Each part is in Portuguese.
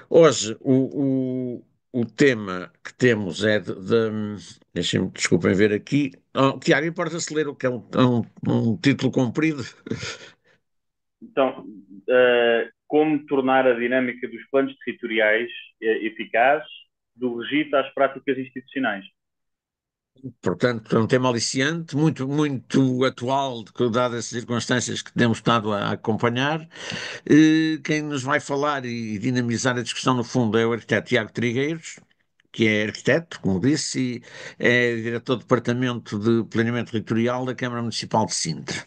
Hoje o tema que temos é deixem-me, desculpem ver aqui. Oh, Tiago, importa-se ler o que é um título comprido? Então, como tornar a dinâmica dos planos territoriais eficaz, do registro às práticas institucionais. Portanto, é um tema aliciante, muito, muito atual, dadas as circunstâncias que temos estado a acompanhar. Quem nos vai falar e dinamizar a discussão, no fundo, é o arquiteto Tiago Trigueiros, que é arquiteto, como disse, e é diretor do Departamento de Planeamento Territorial da Câmara Municipal de Sintra.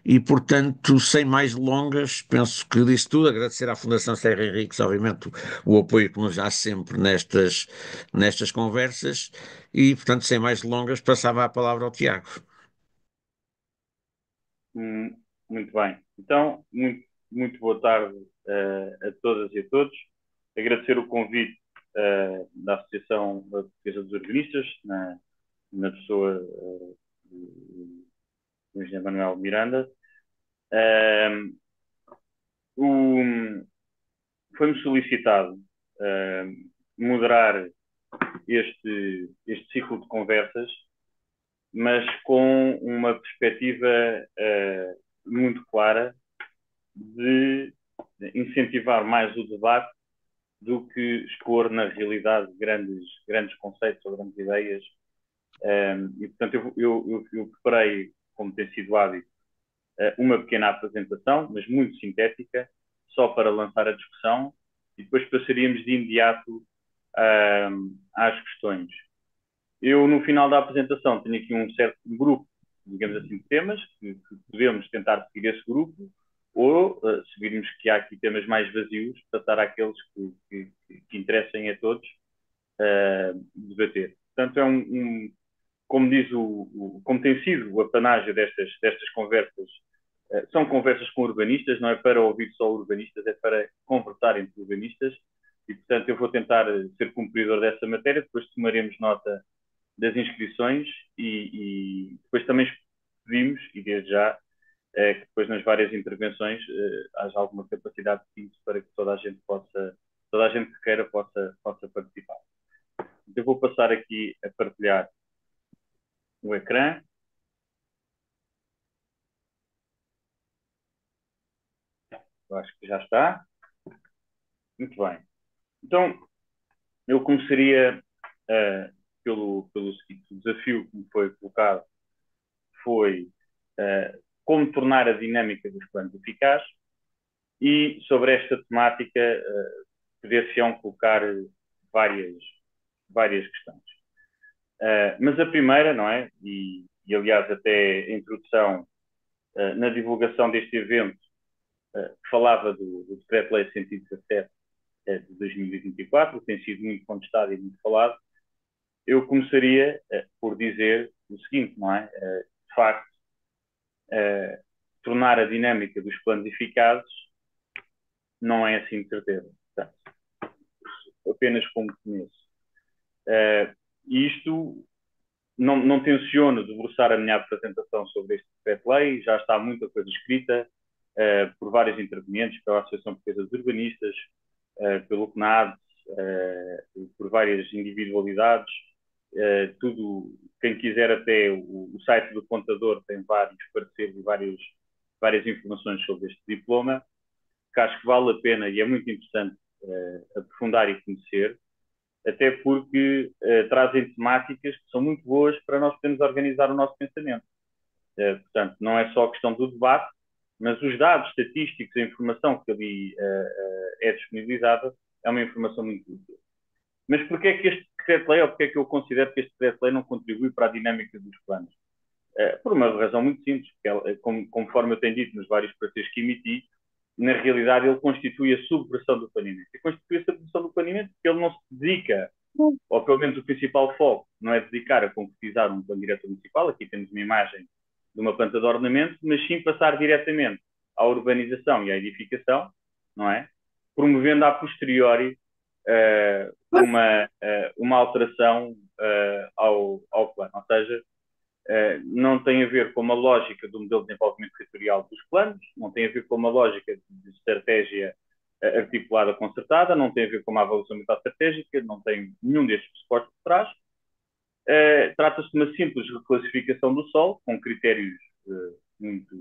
E, portanto, sem mais delongas, penso que disse tudo. Agradecer à Fundação Serra Henriques, obviamente, o apoio que nos dá sempre nestas conversas. E, portanto, sem mais delongas, passava a palavra ao Tiago. Hum, Muito bem. Então, muito boa tarde a todas e a todos. Agradecer o convite da Associação Portuguesa dos Urbanistas, na pessoa do Engenheiro Manuel Miranda. Uh, o, Foi-me solicitado moderar este ciclo de conversas, mas com uma perspectiva muito clara de incentivar mais o debate do que expor na realidade grandes conceitos ou grandes ideias. E, portanto, eu preparei, como tem sido hábito, uma pequena apresentação, mas muito sintética, só para lançar a discussão, e depois passaríamos de imediato às questões. Eu, no final da apresentação, tenho aqui um certo grupo, digamos assim, de temas, que podemos tentar seguir esse grupo, ou, se virmos que há aqui temas mais vazios, passar àqueles que interessem a todos, debater. Portanto, como diz como tem sido o apanágio destas conversas, são conversas com urbanistas, não é para ouvir só urbanistas, é para conversar entre urbanistas, e, portanto, eu vou tentar ser cumpridor dessa matéria, depois tomaremos nota das inscrições e depois também pedimos, e desde já, que depois nas várias intervenções haja alguma capacidade de síntese para que toda a gente que queira possa participar. Eu vou passar aqui a partilhar o ecrã. Eu acho que já está. Muito bem. Então, eu começaria pelo seguinte: o desafio que me foi colocado foi como tornar a dinâmica dos planos eficaz, e sobre esta temática poder-se-ão colocar várias, várias questões. Mas a primeira, não é? Aliás, até a introdução na divulgação deste evento falava do Decreto-Lei 117 de 2024, que tem sido muito contestado e muito falado. Eu começaria por dizer o seguinte, não é? De facto, tornar a dinâmica dos planos eficazes não é assim de certeza. Portanto, apenas como conheço. Isto não tenciono debruçar a minha apresentação sobre este decreto-lei, já está muita coisa escrita por vários intervenientes, pela Associação Portuguesa dos Urbanistas, pelo CNAD, por várias individualidades, tudo, quem quiser até o site do contador tem vários pareceres e várias informações sobre este diploma, que acho que vale a pena e é muito interessante aprofundar e conhecer, até porque trazem temáticas que são muito boas para nós podermos organizar o nosso pensamento. Portanto, não é só a questão do debate, mas os dados estatísticos, a informação que ali é disponibilizada, é uma informação muito útil. Mas porquê é que este decreto-lei, ou porquê é que eu considero que este decreto-lei não contribui para a dinâmica dos planos? Por uma razão muito simples, porque conforme eu tenho dito nos vários pareceres que emiti, na realidade ele constitui a subversão do planeamento. E constitui a subversão do planeamento porque ele não se dedica, ou pelo menos o principal foco, não é dedicar a concretizar um plano diretor municipal, aqui temos uma imagem de uma planta de ornamento, mas sim passar diretamente à urbanização e à edificação, não é? Promovendo a posteriori uma alteração ao plano. Ou seja, não tem a ver com uma lógica do modelo de desenvolvimento territorial dos planos, não tem a ver com uma lógica de estratégia articulada, concertada, não tem a ver com uma avaliação ambiental estratégica, não tem nenhum destes suportes por trás. Trata-se de uma simples reclassificação do solo, com critérios muito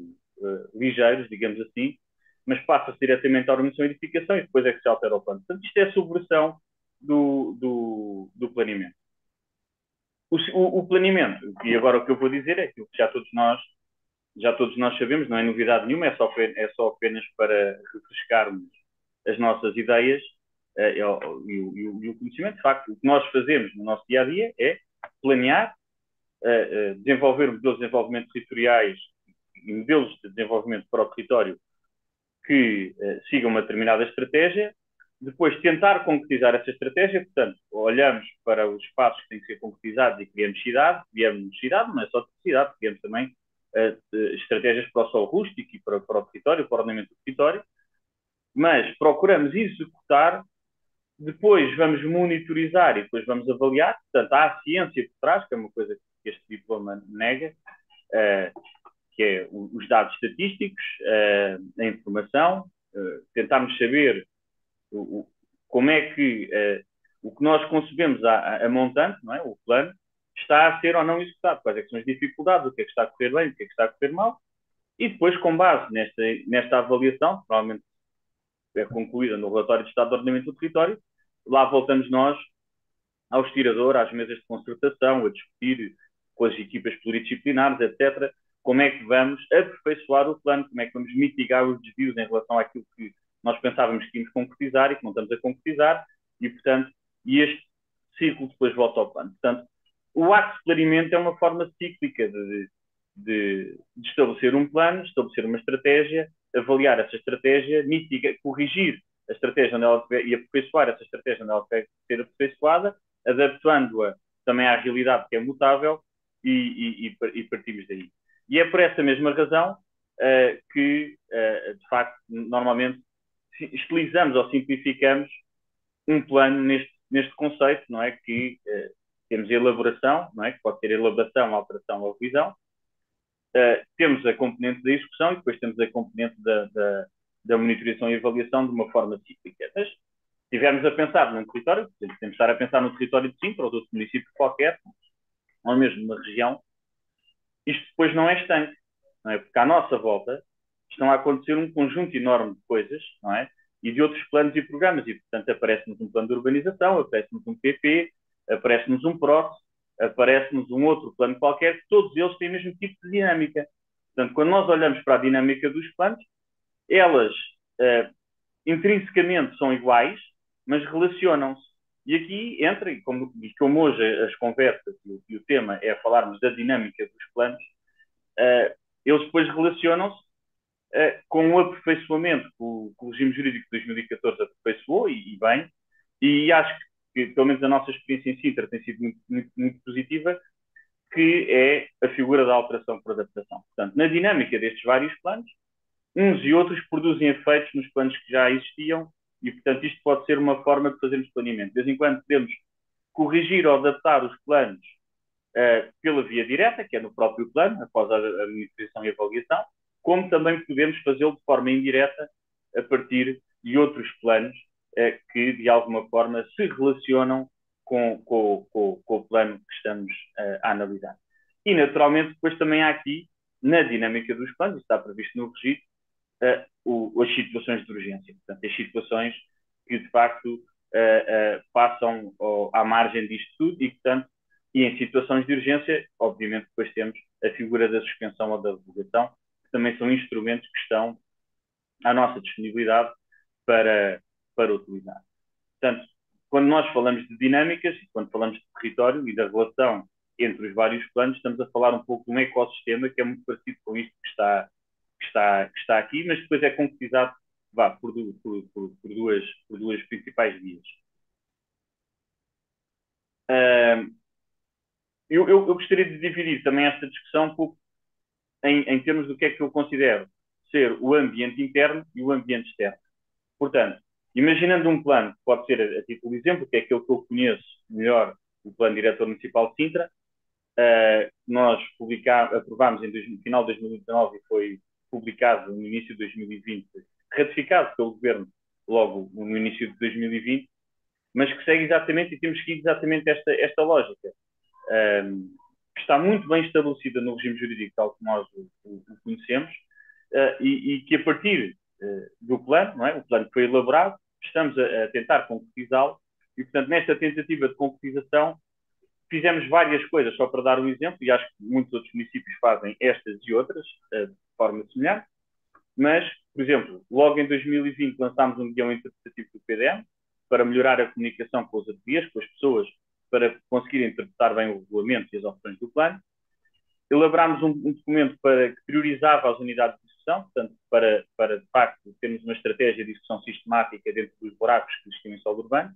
ligeiros, digamos assim, mas passa-se diretamente à organização e edificação e depois é que se altera o plano. Portanto, isto é a subversão do planeamento. O planeamento, e agora o que eu vou dizer é aquilo que já todos nós sabemos, não é novidade nenhuma, é só apenas para refrescarmos as nossas ideias e o conhecimento. De facto, o que nós fazemos no nosso dia a dia é planear, desenvolver modelos de desenvolvimento territoriais e modelos de desenvolvimento para o território que sigam uma determinada estratégia, depois tentar concretizar essa estratégia, portanto, olhamos para os espaços que têm que ser concretizados e criamos cidade, não é só cidade, criamos também estratégias para o solo rústico e para o território, para o ordenamento do território, mas procuramos executar, depois vamos monitorizar e depois vamos avaliar, portanto, há a ciência por trás, que é uma coisa que este diploma nega, que é os dados estatísticos, a informação, tentarmos saber como é que o que nós concebemos a montante, não é? O plano, está a ser ou não executado, quais é que são as dificuldades, o que é que está a correr bem, o que é que está a correr mal, e depois, com base nesta avaliação, provavelmente é concluída no relatório de estado de ordenamento do território, lá voltamos nós ao estirador, às mesas de concertação, a discutir com as equipas pluridisciplinares, etc., como é que vamos aperfeiçoar o plano, como é que vamos mitigar os desvios em relação àquilo que nós pensávamos que íamos concretizar e que não estamos a concretizar, e, portanto, este ciclo depois volta ao plano. Portanto, o ato de planeamento é uma forma cíclica de estabelecer um plano, estabelecer uma estratégia, avaliar essa estratégia, mitigar, corrigir a estratégia onde ela tiver, e aperfeiçoar essa estratégia onde ela tiver que ser aperfeiçoada, adaptando-a também à realidade que é mutável e partimos daí. E é por essa mesma razão que, de facto, normalmente estilizamos ou simplificamos um plano neste conceito, não é? Que temos a elaboração, não é? Que pode ter elaboração, alteração ou revisão. Temos a componente da execução e depois temos a componente da monitorização e avaliação de uma forma cíclica. Mas se estivermos a pensar num território, temos de estar a pensar no território de Sintra ou de outro município qualquer, ou mesmo numa região, isto depois não é estanque, não é? Porque à nossa volta estão a acontecer um conjunto enorme de coisas, não é? E de outros planos e programas, e portanto aparece-nos um plano de urbanização, aparece-nos um PP, aparece-nos um PROC, aparece-nos um outro plano qualquer, que todos eles têm o mesmo tipo de dinâmica. Portanto, quando nós olhamos para a dinâmica dos planos, elas intrinsecamente são iguais, mas relacionam-se. E aqui entra, e como hoje as conversas e o tema é falarmos da dinâmica dos planos, eles depois relacionam-se com o aperfeiçoamento que o regime jurídico de 2014 aperfeiçoou, e bem, e acho que, pelo menos a nossa experiência em Sintra tem sido muito positiva, que é a figura da alteração por adaptação. Portanto, na dinâmica destes vários planos, uns e outros produzem efeitos nos planos que já existiam e, portanto, isto pode ser uma forma de fazermos planeamento. De vez em quando podemos corrigir ou adaptar os planos pela via direta, que é no próprio plano, após a monitorização e avaliação, como também podemos fazê-lo de forma indireta a partir de outros planos que, de alguma forma, se relacionam com o plano que estamos a analisar. E, naturalmente, depois também há aqui, na dinâmica dos planos, está previsto no registro, as situações de urgência. Portanto, as situações que, de facto, passam à margem disto tudo e, portanto, e em situações de urgência, obviamente, depois temos a figura da suspensão ou da revogação, que também são instrumentos que estão à nossa disponibilidade para utilizar. Portanto, quando nós falamos de dinâmicas e quando falamos de território e da relação entre os vários planos, estamos a falar um pouco de um ecossistema que é muito parecido com isto que está aqui, mas depois é concretizado por duas principais vias. Eu gostaria de dividir também esta discussão um pouco em termos do que é que eu considero ser o ambiente interno e o ambiente externo. Portanto, imaginando um plano, que pode ser a título de exemplo, que é aquele que eu conheço melhor, o Plano Diretor Municipal de Sintra, nós aprovámos no final de 2019 e foi publicado no início de 2020, ratificado pelo Governo, logo no início de 2020, mas que segue exatamente, e temos seguido exatamente esta lógica, que está muito bem estabelecida no regime jurídico tal como nós o conhecemos, e que a partir do plano, não é? O plano que foi elaborado, estamos a tentar concretizá-lo, e portanto nesta tentativa de concretização fizemos várias coisas, só para dar um exemplo, e acho que muitos outros municípios fazem estas e outras de forma semelhante, mas, por exemplo, logo em 2020 lançámos um guião interpretativo do PDM para melhorar a comunicação com os ateliês, com as pessoas, para conseguirem interpretar bem o regulamento e as opções do plano. Elaborámos um documento que priorizava as unidades de discussão, portanto, para de facto termos uma estratégia de discussão sistemática dentro dos buracos que existiam em solo urbano.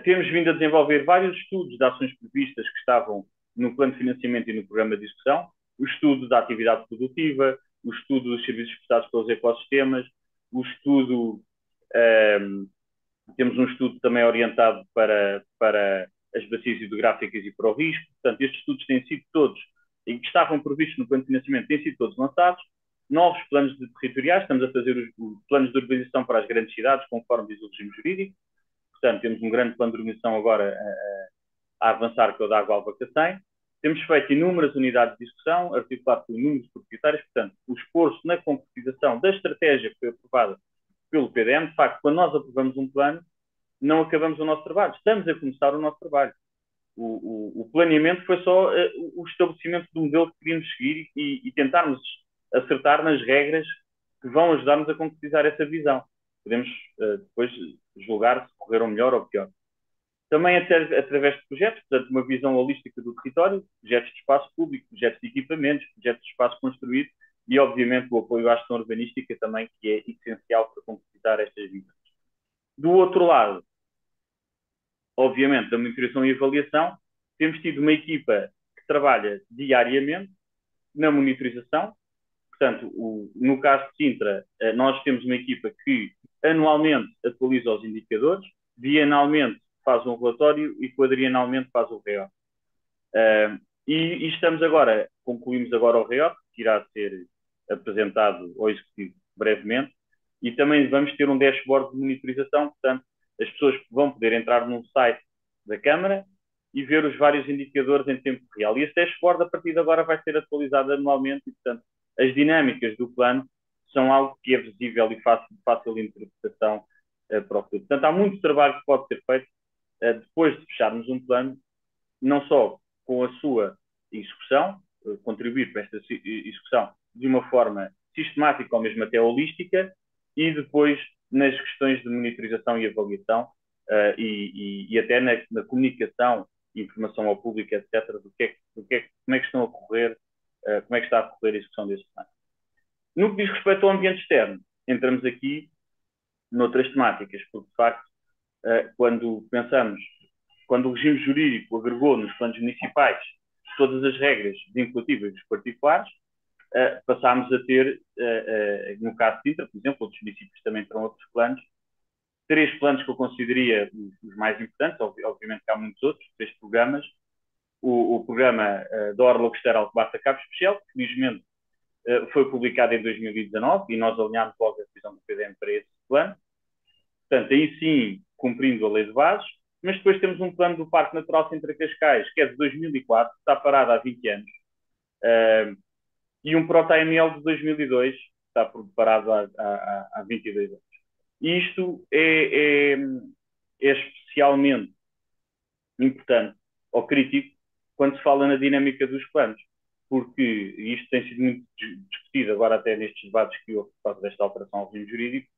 Temos vindo a desenvolver vários estudos de ações previstas que estavam no plano de financiamento e no programa de discussão, o estudo da atividade produtiva, o estudo dos serviços prestados pelos ecossistemas, o estudo, temos um estudo também orientado para as bacias hidrográficas e para o risco. Portanto, estes estudos têm sido todos, e que estavam previstos no plano de financiamento, têm sido todos lançados. Novos planos territoriais, estamos a fazer os planos de urbanização para as grandes cidades, conforme diz o regime jurídico. Portanto, temos um grande plano de urbanização agora a avançar, que é o da Água Alvacacém. Temos feito inúmeras unidades de discussão, articulado por inúmeros proprietários. Portanto, o esforço na concretização da estratégia que foi aprovada pelo PDM, de facto, quando nós aprovamos um plano, não acabamos o nosso trabalho. Estamos a começar o nosso trabalho. O planeamento foi só o estabelecimento do modelo que queríamos seguir e tentarmos acertar nas regras que vão ajudar-nos a concretizar essa visão. Podemos depois julgar se correram melhor ou pior. Também através de projetos, portanto, uma visão holística do território, projetos de espaço público, projetos de equipamentos, projetos de espaço construído e, obviamente, o apoio à gestão urbanística também, que é essencial para concretizar estas visões. Do outro lado, obviamente, da monitorização e avaliação, temos tido uma equipa que trabalha diariamente na monitorização. Portanto, no caso de Sintra, nós temos uma equipa que anualmente atualiza os indicadores, bienalmente faz um relatório e quadrienalmente faz o REO. E estamos agora, concluímos agora o REO, que irá ser apresentado ao Executivo brevemente, e também vamos ter um dashboard de monitorização, portanto, as pessoas vão poder entrar num site da Câmara e ver os vários indicadores em tempo real. E esse dashboard, a partir de agora, vai ser atualizado anualmente e, portanto, as dinâmicas do plano são algo que é visível e fácil de interpretação para o futuro. Portanto, há muito trabalho que pode ser feito depois de fecharmos um plano, não só com a sua execução, contribuir para esta execução de uma forma sistemática ou mesmo até holística, e depois nas questões de monitorização e avaliação e até na comunicação e informação ao público, etc., como é que estão a correr, como é que está a correr a execução deste plano. No que diz respeito ao ambiente externo, entramos aqui noutras temáticas, porque de facto, quando o regime jurídico agregou nos planos municipais todas as regras vinculativas dos particulares, passámos a ter, no caso de Sintra, por exemplo, outros municípios também terão outros planos, 3 planos que eu consideraria os mais importantes, obviamente que há muitos outros, 3 programas. O programa da Orla Costeira Alcobaça Cabo Especial, que felizmente foi publicado em 2019 e nós alinhámos logo a decisão do PDM para esse plano. Portanto, aí sim, cumprindo a lei de bases, mas depois temos um plano do Parque Natural Sintra Cascais, que é de 2004, que está parado há 20 anos, e um Prota-AML de 2002, que está parado há 22 anos. E isto é especialmente importante ou crítico quando se fala na dinâmica dos planos, porque isto tem sido muito discutido agora até nestes debates que houve por causa desta alteração ao regime jurídico,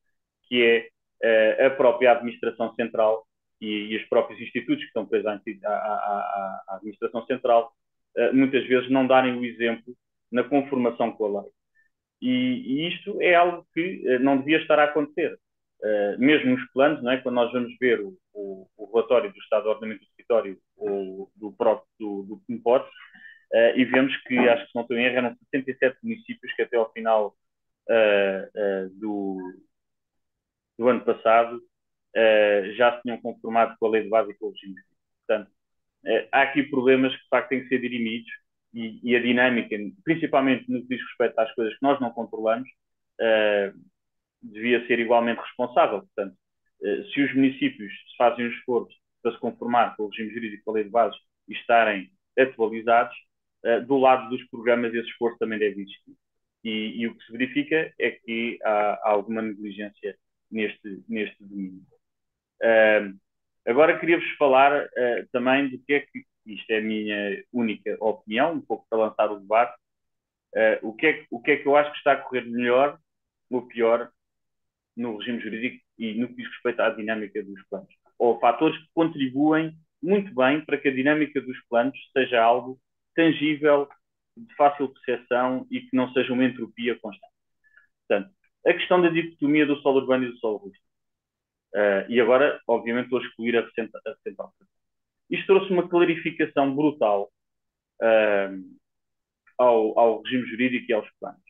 que é a própria administração central e os próprios institutos que estão presos à administração central muitas vezes não darem o exemplo na conformação com a lei. E isto é algo que não devia estar a acontecer. Mesmo nos planos, não é? Quando nós vamos ver o relatório do Estado de Ordenamento do Território ou do PNPOT, e vemos que, acho que se não estou em erro, eram 67 municípios que até ao final do ano passado já se tinham conformado com a lei de base e com o regime. Portanto, há aqui problemas que de facto têm que ser dirimidos e a dinâmica, principalmente no que diz respeito às coisas que nós não controlamos, devia ser igualmente responsável. Portanto, se os municípios se fazem um esforço para se conformar com o regime jurídico da lei de bases e estarem atualizados, do lado dos programas esse esforço também deve existir. E o que se verifica é que há alguma negligência neste domínio. Agora queria-vos falar também do que é que, isto é a minha única opinião, um pouco para lançar o debate, o que é que eu acho que está a correr melhor ou pior no regime jurídico e no que diz respeito à dinâmica dos planos. Ou fatores que contribuem muito bem para que a dinâmica dos planos seja algo tangível, de fácil percepção e que não seja uma entropia constante. Portanto, a questão da dicotomia do solo urbano e do solo rústico. E agora, obviamente, vou excluir a central. Isto trouxe uma clarificação brutal ao regime jurídico e aos planos.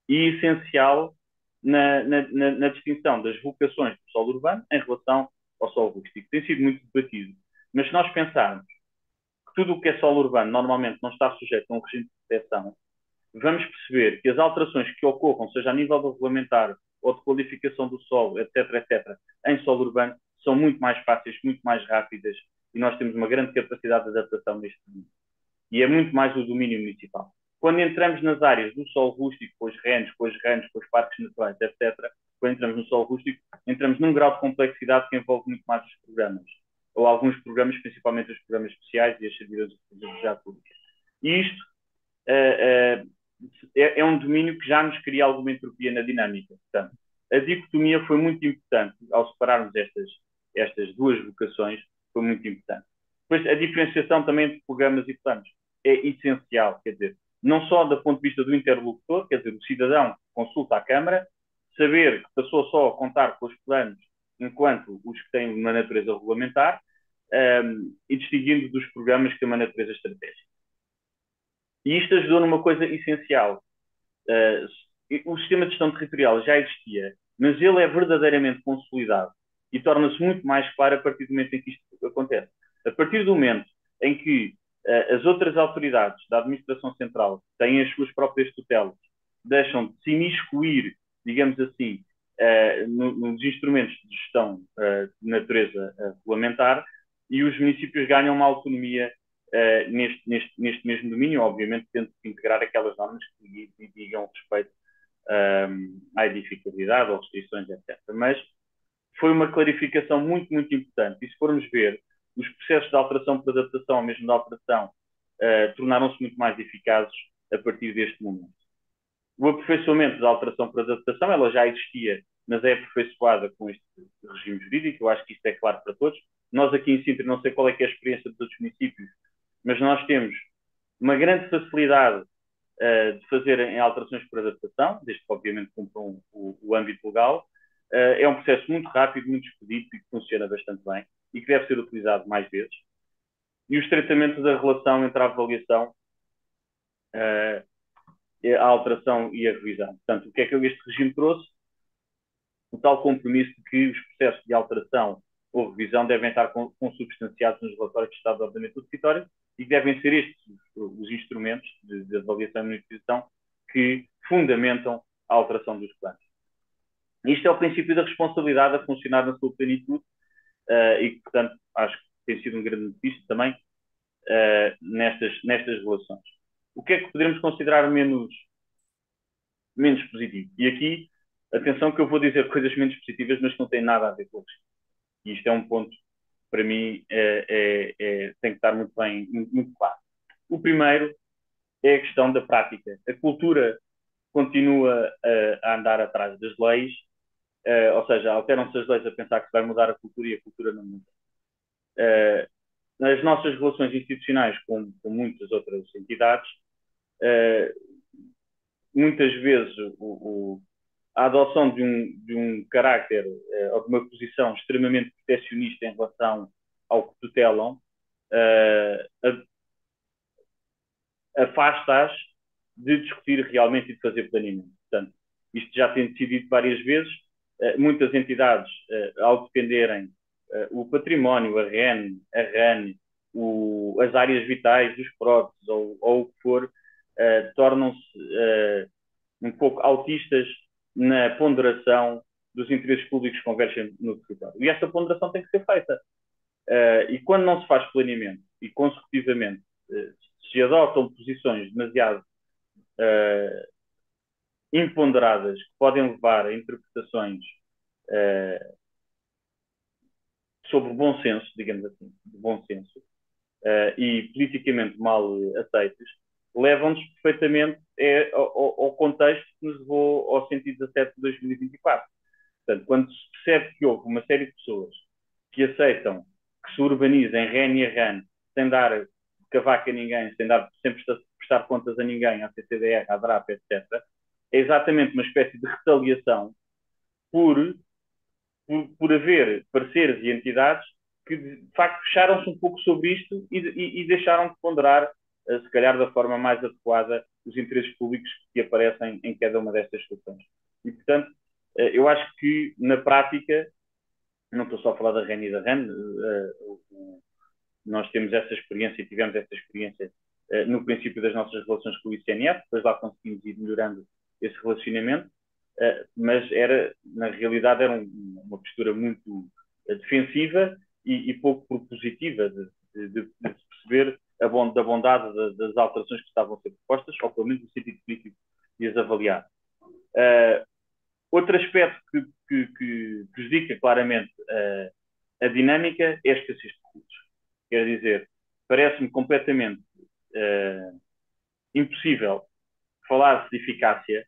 E essencial na distinção das vocações do solo urbano em relação ao solo rústico. Tem sido muito debatido. Mas se nós pensarmos que tudo o que é solo urbano normalmente não está sujeito a um regime de proteção, vamos perceber que as alterações que ocorram, seja a nível do regulamentar ou de qualificação do solo, etc., em solo urbano, são muito mais fáceis, muito mais rápidas e nós temos uma grande capacidade de adaptação neste domínio. E é muito mais o domínio municipal. Quando entramos nas áreas do solo rústico, com os rennes, com os parques naturais, etc., quando entramos no solo rústico, entramos num grau de complexidade que envolve muito mais os programas. Ou alguns programas, principalmente os programas especiais e as servidões de utilidade pública. E isto é um domínio que já nos cria alguma entropia na dinâmica. Portanto, a dicotomia foi muito importante, ao separarmos estas duas vocações, foi muito importante. Depois, a diferenciação também entre programas e planos é essencial, quer dizer, não só do ponto de vista do interlocutor, quer dizer, o cidadão que consulta a Câmara, saber que passou só a contar com os planos enquanto os que têm uma natureza regulamentar, e distinguindo dos programas que têm uma natureza estratégica. E isto ajudou numa coisa essencial. O sistema de gestão territorial já existia, mas ele é verdadeiramente consolidado e torna-se muito mais claro a partir do momento em que isto acontece. A partir do momento em que as outras autoridades da administração central têm as suas próprias tutelas, deixam de se imiscuir, digamos assim, nos instrumentos de gestão de natureza regulamentar, e os municípios ganham uma autonomia neste mesmo domínio, obviamente tendo que integrar aquelas normas que digam respeito à edificabilidade ou restrições, etc. Mas foi uma clarificação muito, muito importante. E se formos ver, os processos de alteração por adaptação, ou mesmo de alteração, tornaram-se muito mais eficazes a partir deste momento. O aperfeiçoamento da alteração por adaptação, ela já existia, mas é aperfeiçoada com este regime jurídico. Eu acho que isto é claro para todos. Nós aqui em Sintra, não sei qual é que é a experiência dos outros municípios, mas nós temos uma grande facilidade de fazer em alterações por adaptação, desde que obviamente cumpram o âmbito legal. É um processo muito rápido, muito expedito e que funciona bastante bem e que deve ser utilizado mais vezes. E o estreitamento da relação entre a avaliação, a alteração e a revisão. Portanto, o que é que este regime trouxe? O tal compromisso de que os processos de alteração ou revisão devem estar consubstanciados nos relatórios de estado de ordenamento do território e devem ser estes os instrumentos de avaliação e monitorização que fundamentam a alteração dos planos. Isto é o princípio da responsabilidade a funcionar na sua plenitude e que, portanto, acho que tem sido um grande benefício também nestas relações. O que é que poderemos considerar menos positivo? E aqui, atenção que eu vou dizer coisas menos positivas, mas que não têm nada a ver com isso. E isto é um ponto, para mim, tem que estar muito bem, muito claro. O primeiro é a questão da prática. A cultura continua a andar atrás das leis, ou seja, alteram-se as leis a pensar que se vai mudar a cultura e a cultura não muda. Nas nossas relações institucionais com muitas outras entidades, muitas vezes a adoção de um carácter ou de uma posição extremamente protecionista em relação ao que tutelam afasta-as de discutir realmente e de fazer planeamento. Portanto, isto já tem sido dito várias vezes. Muitas entidades, ao defenderem o património, a REN, a RAN, as áreas vitais dos próteses ou o que for, tornam-se um pouco autistas na ponderação dos interesses públicos convergem no território. E esta ponderação tem que ser feita. E quando não se faz planeamento e consecutivamente se adotam posições demasiado imponderadas que podem levar a interpretações sobre bom senso, digamos assim, de bom senso, e politicamente mal aceitos, levam-nos perfeitamente ao contexto que nos levou ao 117 de 2024. Portanto, quando se percebe que houve uma série de pessoas que aceitam que se urbanizem REN e RAN sem dar cavaco a ninguém, sem prestar contas a ninguém, à CCDR, à DRAP, etc., é exatamente uma espécie de retaliação por haver parceiros e entidades que, de facto, fecharam-se um pouco sobre isto e deixaram de ponderar, se calhar, da forma mais adequada, os interesses públicos que aparecem em cada uma destas soluções. E, portanto, eu acho que, na prática, não estou só a falar da REN e da RAN, nós temos essa experiência e tivemos essa experiência no princípio das nossas relações com o ICNF, depois lá conseguimos ir melhorando esse relacionamento, mas na realidade era uma postura muito defensiva e pouco propositiva de perceber da bondade das alterações que estavam a ser propostas, ou pelo menos no sentido crítico de as avaliar. Outro aspecto que prejudica claramente a dinâmica é a escassez de recursos. Quer dizer, parece-me completamente impossível falar-se de eficácia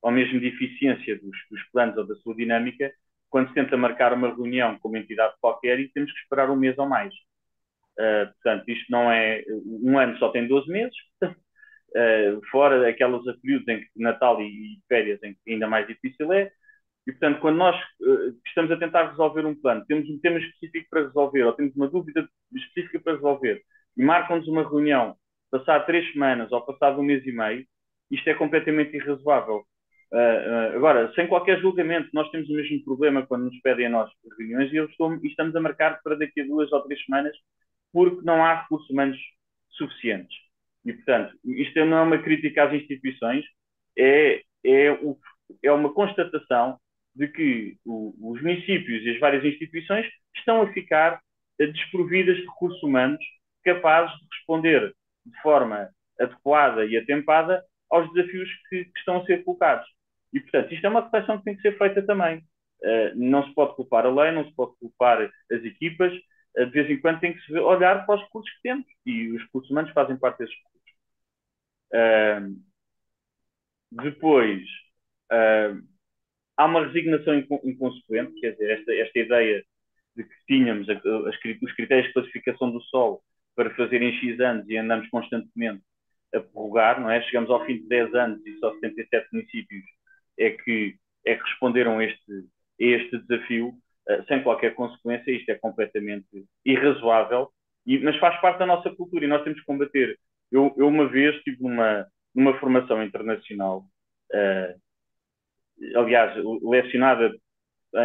ou mesmo de eficiência dos planos ou da sua dinâmica quando se tenta marcar uma reunião com uma entidade qualquer e temos que esperar um mês ou mais. Portanto, isto não é... Um ano só tem 12 meses, fora aqueles períodos em que Natal e férias em que ainda mais difícil é. E, portanto, quando nós estamos a tentar resolver um plano, temos um tema específico para resolver, ou temos uma dúvida específica para resolver, e marcam-nos uma reunião passado 3 semanas ou passado um mês e meio, isto é completamente irrazoável. Agora, sem qualquer julgamento, nós temos o mesmo problema quando nos pedem a nós reuniões e estamos a marcar para daqui a 2 ou 3 semanas porque não há recursos humanos suficientes. E, portanto, isto não é uma crítica às instituições, é uma constatação de que os municípios e as várias instituições estão a ficar desprovidas de recursos humanos capazes de responder de forma adequada e atempada aos desafios que estão a ser colocados. E, portanto, isto é uma reflexão que tem que ser feita também. Não se pode culpar a lei, não se pode culpar as equipas. De vez em quando tem que se olhar para os recursos que temos. E os recursos humanos fazem parte desses recursos. Depois, há uma resignação inconsequente, quer dizer, esta ideia de que tínhamos os critérios de classificação do solo para fazer em X anos e andamos constantemente a prorrogar, não é? Chegamos ao fim de 10 anos e só 77 municípios é que responderam a este desafio sem qualquer consequência. Isto é completamente irrazoável, mas faz parte da nossa cultura e nós temos que combater. Eu uma vez estive numa formação internacional, aliás, lecionada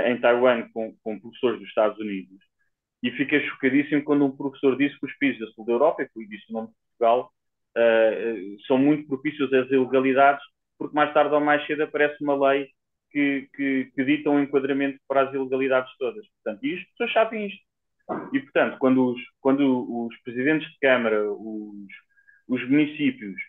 em Taiwan com professores dos Estados Unidos, e fiquei chocadíssimo quando um professor disse que os países da sul da Europa, e disse o nome de Portugal, são muito propícios às ilegalidades, porque mais tarde ou mais cedo aparece uma lei que dita um enquadramento para as ilegalidades todas. Portanto, e as pessoas sabem isto. E, portanto, quando os presidentes de Câmara, os municípios,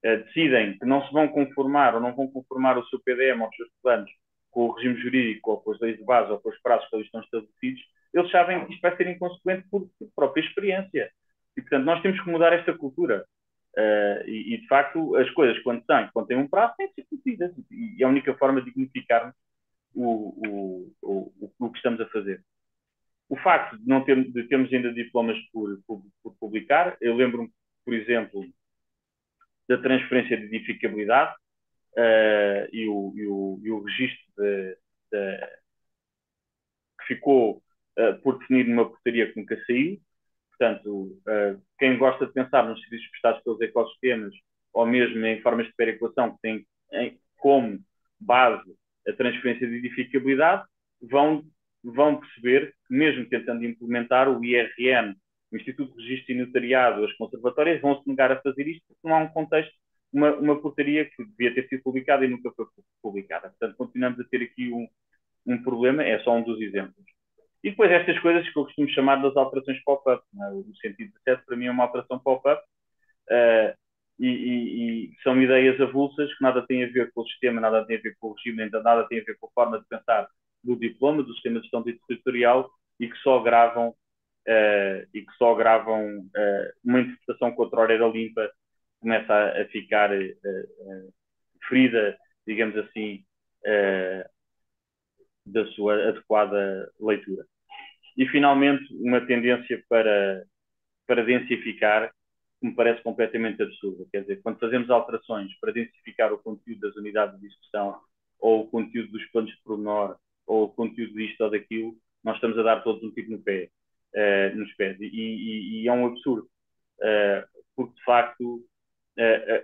decidem que não se vão conformar ou não vão conformar o seu PDM ou os seus planos com o regime jurídico ou com as leis de base ou com os prazos que ali estão estabelecidos, eles sabem que isto vai ser inconsequente por própria experiência. E, portanto, nós temos que mudar esta cultura. E, de facto, as coisas, quando têm um prazo, têm que ser cumpridas. E é a única forma de dignificarmos o que estamos a fazer. O facto de termos ainda diplomas por publicar, eu lembro-me, por exemplo, da transferência de edificabilidade e o registro que ficou por definir numa portaria que nunca saiu. Portanto, quem gosta de pensar nos serviços prestados pelos ecossistemas ou mesmo em formas de perequação que têm como base a transferência de edificabilidade, vão perceber que, mesmo tentando implementar o IRN, o Instituto de Registro e Notariado, as conservatórias, vão se negar a fazer isto porque não há um contexto, uma portaria que devia ter sido publicada e nunca foi publicada. Portanto, continuamos a ter aqui um problema, é só um dos exemplos. E depois estas coisas que eu costumo chamar das alterações pop-up. O sentido de acesso para mim é uma alteração pop-up, e são ideias avulsas que nada têm a ver com o sistema, nada tem a ver com o regime, nada tem a ver com a forma de pensar do diploma, do sistema de gestão territorial, e que só agravam uma interpretação que outrora era limpa, começa a ficar ferida, digamos assim, da sua adequada leitura. E, finalmente, uma tendência para densificar, que me parece completamente absurda. Quer dizer, quando fazemos alterações para densificar o conteúdo das unidades de discussão, ou o conteúdo dos planos de pormenor, ou o conteúdo disto ou daquilo, nós estamos a dar todos um tiro no pé, nos pés. E é um absurdo. Porque, de facto,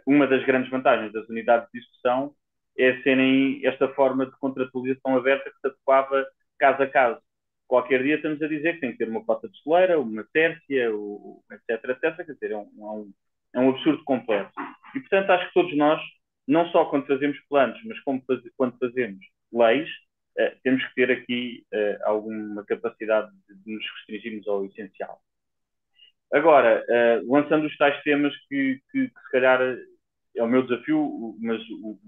uma das grandes vantagens das unidades de discussão é serem esta forma de contratualização aberta que se adequava caso a caso. Qualquer dia estamos a dizer que tem que ter uma cota de celeira, uma tércia, etc, etc. Quer dizer, é um absurdo completo. E, portanto, acho que todos nós, não só quando fazemos planos, mas quando fazemos leis, temos que ter aqui alguma capacidade de nos restringirmos ao essencial. Agora, lançando os tais temas que se calhar é o meu desafio, mas o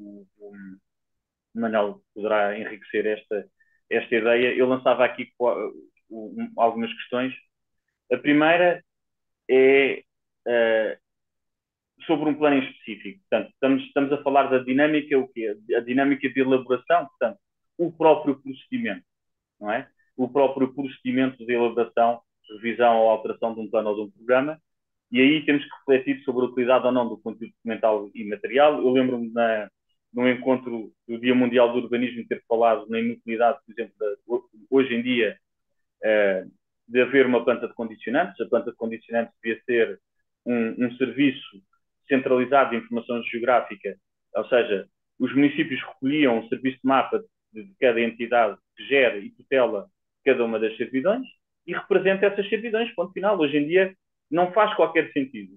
Manuel poderá enriquecer esta ideia. Eu lançava aqui algumas questões. A primeira é sobre um plano em específico. Portanto, estamos a falar da dinâmica, o quê? A dinâmica de elaboração, portanto, o próprio procedimento, não é? O próprio procedimento de elaboração, revisão ou alteração de um plano ou de um programa. E aí temos que refletir sobre a utilidade ou não do conteúdo documental e material. Eu lembro-me num encontro do Dia Mundial do Urbanismo ter falado na inutilidade, por exemplo, hoje em dia, de haver uma planta de condicionantes. A planta de condicionantes devia ser um serviço centralizado de informação geográfica, ou seja, os municípios recolhiam um serviço de mapa de cada entidade que gera e tutela cada uma das servidões e representa essas servidões, ponto final. Hoje em dia não faz qualquer sentido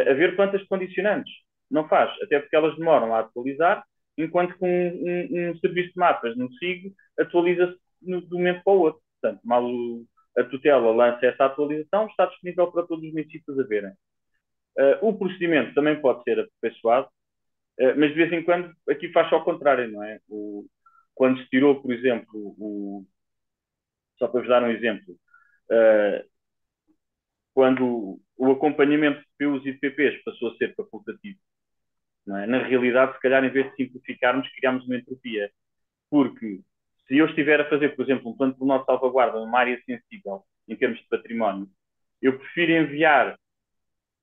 haver plantas de condicionantes. Não faz, até porque elas demoram a atualizar, enquanto que um serviço de mapas no SIG atualiza-se de um momento para o outro. Portanto, mal a tutela lança essa atualização, está disponível para todos os municípios a verem. O procedimento também pode ser aperfeiçoado, mas de vez em quando aqui faz ao contrário, não é? Quando se tirou, por exemplo, só para vos dar um exemplo, quando o acompanhamento de PUs e de PPs passou a ser facultativo, não é? Na realidade, se calhar, em vez de simplificarmos, criámos uma entropia. Porque se eu estiver a fazer, por exemplo, um plano de nossa salvaguarda numa área sensível, em termos de património, eu prefiro enviar